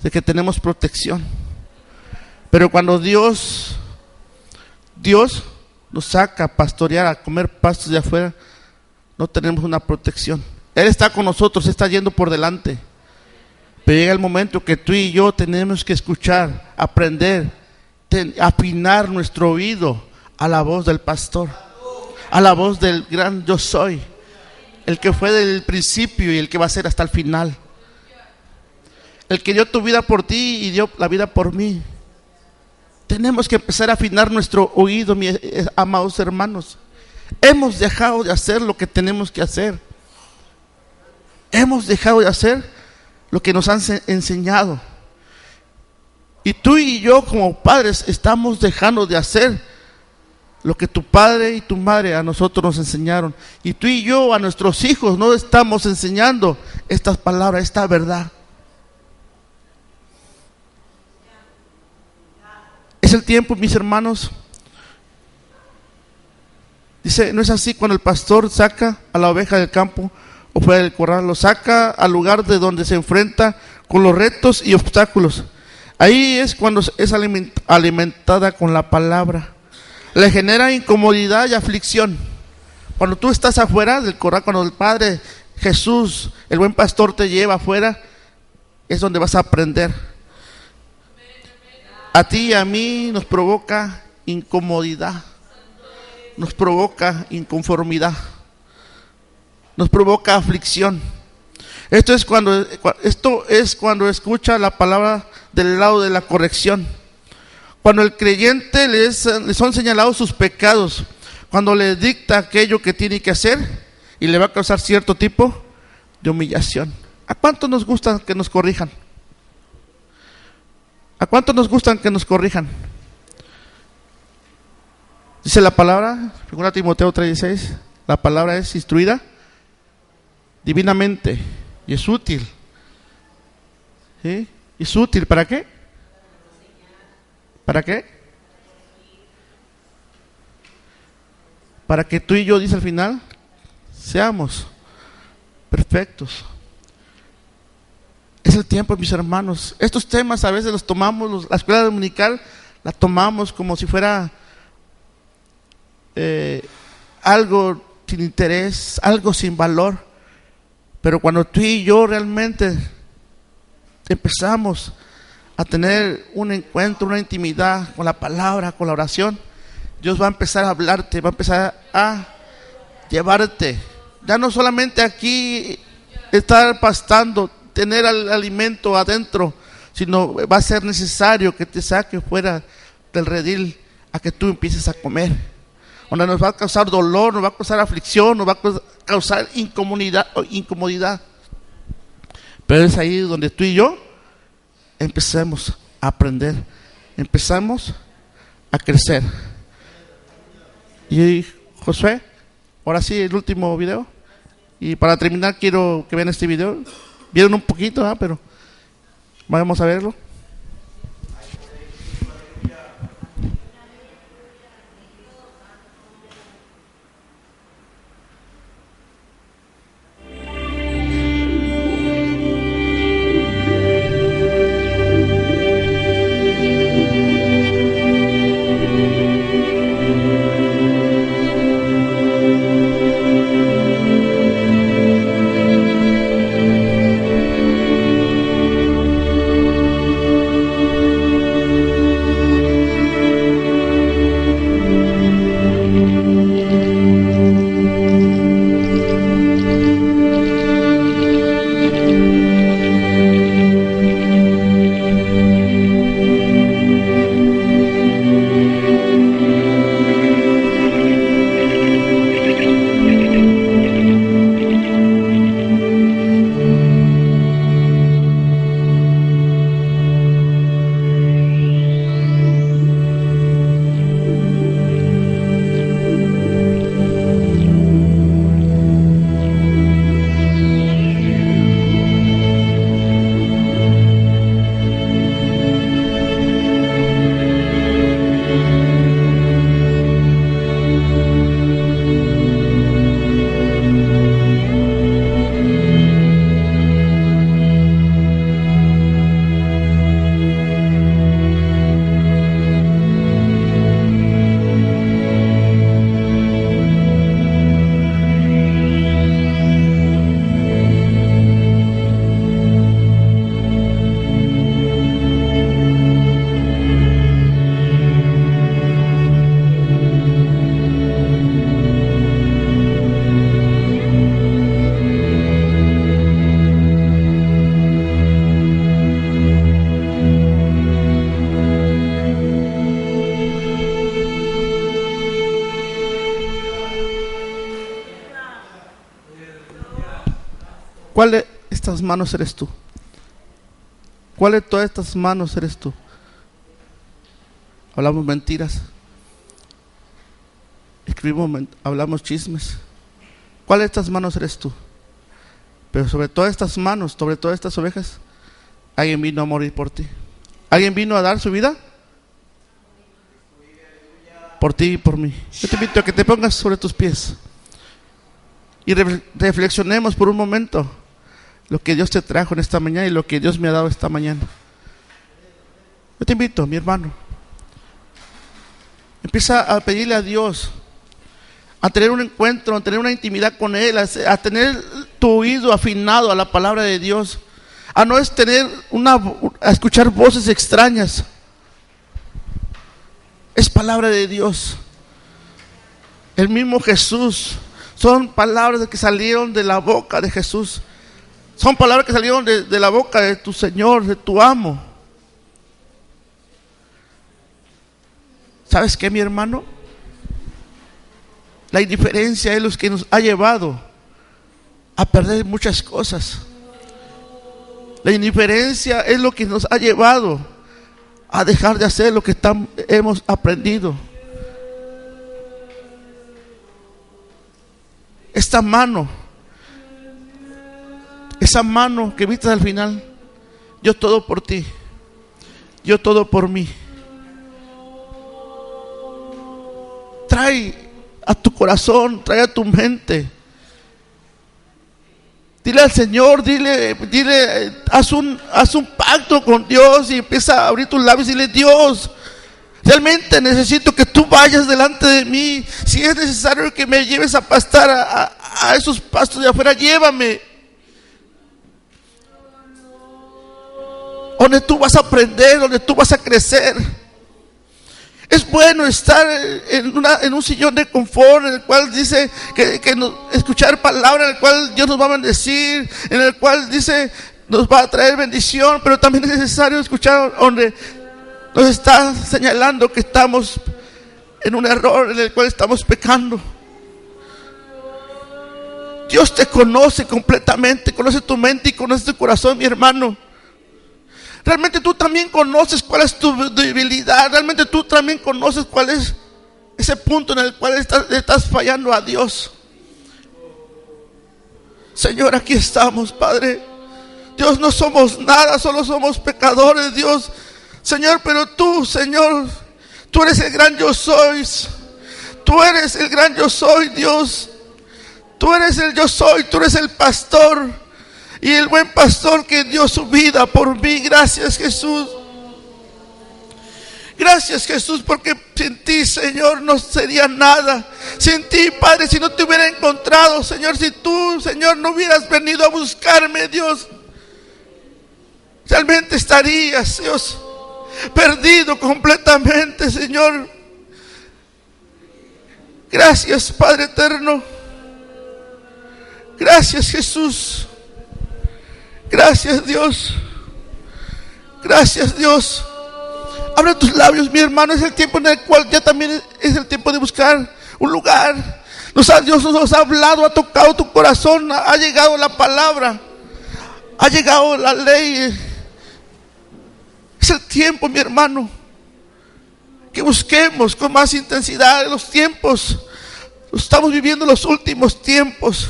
de que tenemos protección. Pero cuando Dios nos saca a pastorear, a comer pastos de afuera, no tenemos una protección. Él está con nosotros, está yendo por delante. Pero llega el momento que tú y yo tenemos que escuchar, aprender, afinar nuestro oído a la voz del pastor, a la voz del gran yo soy, el que fue del principio y el que va a ser hasta el final, el que dio tu vida por ti y dio la vida por mí. Tenemos que empezar a afinar nuestro oído, mis amados hermanos. Hemos dejado de hacer lo que tenemos que hacer. Hemos dejado de hacer lo que nos han enseñado. Y tú y yo como padres estamos dejando de hacer lo que tu padre y tu madre a nosotros nos enseñaron. Y tú y yo a nuestros hijos no estamos enseñando estas palabras, esta verdad. Es el tiempo, mis hermanos. Dice, ¿no es así cuando el pastor saca a la oveja del campo o fuera del corral? Lo saca al lugar de donde se enfrenta con los retos y obstáculos. Ahí es cuando es alimentada con la palabra. Le genera incomodidad y aflicción. Cuando tú estás afuera del corral, cuando el Padre Jesús, el buen pastor, te lleva afuera, es donde vas a aprender. A ti y a mí nos provoca incomodidad, nos provoca inconformidad, nos provoca aflicción. Esto es cuando escucha la palabra del lado de la corrección. Cuando el creyente le son señalados sus pecados, cuando le dicta aquello que tiene que hacer y le va a causar cierto tipo de humillación. ¿A cuánto nos gusta que nos corrijan? ¿A cuánto nos gustan que nos corrijan? Dice la palabra, 2 Timoteo 3:16, la palabra es instruida divinamente y es útil. ¿Sí? ¿Es útil para qué? ¿Para qué? Para que tú y yo, dice al final, seamos perfectos. Es el tiempo, mis hermanos. Estos temas a veces los tomamos, la escuela dominical la tomamos como si fuera algo sin interés, algo sin valor. Pero cuando tú y yo realmente empezamos a tener un encuentro, una intimidad con la palabra, con la oración, Dios va a empezar a hablarte, va a empezar a llevarte. Ya no solamente aquí estar pastando, tener el alimento adentro, sino va a ser necesario que te saque fuera del redil a que tú empieces a comer. Donde nos va a causar dolor, nos va a causar aflicción, nos va a causar incomodidad. Pero es ahí donde tú y yo empecemos a aprender, empezamos a crecer. Y Josué, ahora sí, el último video. Y para terminar quiero que vean este video. Vieron un poquito, pero vamos a verlo. ¿Cuál de estas manos eres tú? ¿Cuál de todas estas manos eres tú? Hablamos mentiras, hablamos chismes. ¿Cuál de estas manos eres tú? Pero sobre todas estas manos, sobre todas estas ovejas, alguien vino a morir por ti. ¿Alguien vino a dar su vida? Por ti y por mí. Yo te invito a que te pongas sobre tus pies y reflexionemos por un momento lo que Dios te trajo en esta mañana y lo que Dios me ha dado esta mañana. Yo te invito, mi hermano, empieza a pedirle a Dios, a tener un encuentro, a tener una intimidad con Él, a tener tu oído afinado a la palabra de Dios, a no es tener a escuchar voces extrañas. Es palabra de Dios. El mismo Jesús, son palabras que salieron de la boca de Jesús. Son palabras que salieron de la boca de tu Señor, de tu amo. ¿Sabes qué, mi hermano? La indiferencia es lo que nos ha llevado a perder muchas cosas. La indiferencia es lo que nos ha llevado a dejar de hacer lo que hemos aprendido. Esta mano, esa mano que viste al final, yo todo por ti, yo todo por mí. Trae a tu corazón, trae a tu mente. Dile al Señor, dile, haz un pacto con Dios y empieza a abrir tus labios y dile: Dios, realmente necesito que tú vayas delante de mí. Si es necesario que me lleves a pastar a esos pastos de afuera, llévame. Donde tú vas a aprender, donde tú vas a crecer. Es bueno estar en un sillón de confort en el cual dice que escuchar palabras en el cual Dios nos va a bendecir, en el cual dice nos va a traer bendición, pero también es necesario escuchar donde nos está señalando que estamos en un error, en el cual estamos pecando. Dios te conoce completamente, conoce tu mente y conoce tu corazón, mi hermano. Realmente tú también conoces cuál es tu debilidad. Realmente tú también conoces cuál es ese punto en el cual estás fallando a Dios. Señor, aquí estamos, Padre. Dios, no somos nada, solo somos pecadores, Dios. Señor, pero tú, Señor, tú eres el gran yo soy. Tú eres el gran yo soy, Dios. Tú eres el yo soy, tú eres el pastor. Y el buen pastor que dio su vida por mí. Gracias, Jesús. Gracias, Jesús, porque sin ti, Señor, no sería nada. Sin ti, Padre, si no te hubiera encontrado, Señor, si tú, Señor, no hubieras venido a buscarme, Dios, realmente estarías, Dios, perdido completamente, Señor. Gracias, Padre eterno. Gracias, Jesús. Gracias, Dios. Gracias, Dios. Abre tus labios, mi hermano. Es el tiempo en el cual ya también es el tiempo de buscar un lugar. Dios nos ha hablado, ha tocado tu corazón, ha llegado la palabra, ha llegado la ley. Es el tiempo, mi hermano, que busquemos con más intensidad los tiempos. Estamos viviendo los últimos tiempos.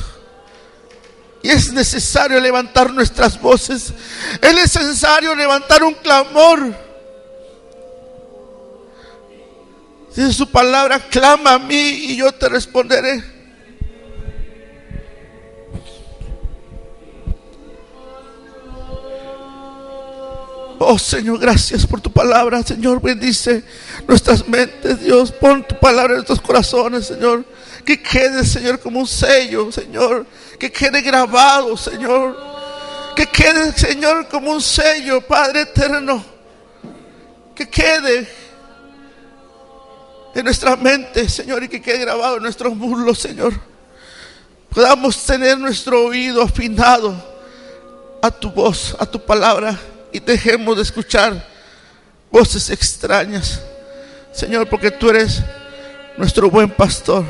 Y es necesario levantar nuestras voces. Es necesario levantar un clamor. Dice su palabra: clama a mí y yo te responderé. Oh Señor, gracias por tu palabra. Señor, bendice nuestras mentes, Dios. Pon tu palabra en nuestros corazones, Señor. Que quede, Señor, como un sello, Señor. Que quede grabado, Señor. Que quede, Señor, como un sello, Padre eterno. Que quede en nuestra mente, Señor, y que quede grabado en nuestros muslos, Señor. Podamos tener nuestro oído afinado a tu voz, a tu palabra, y dejemos de escuchar voces extrañas, Señor, porque tú eres nuestro buen pastor.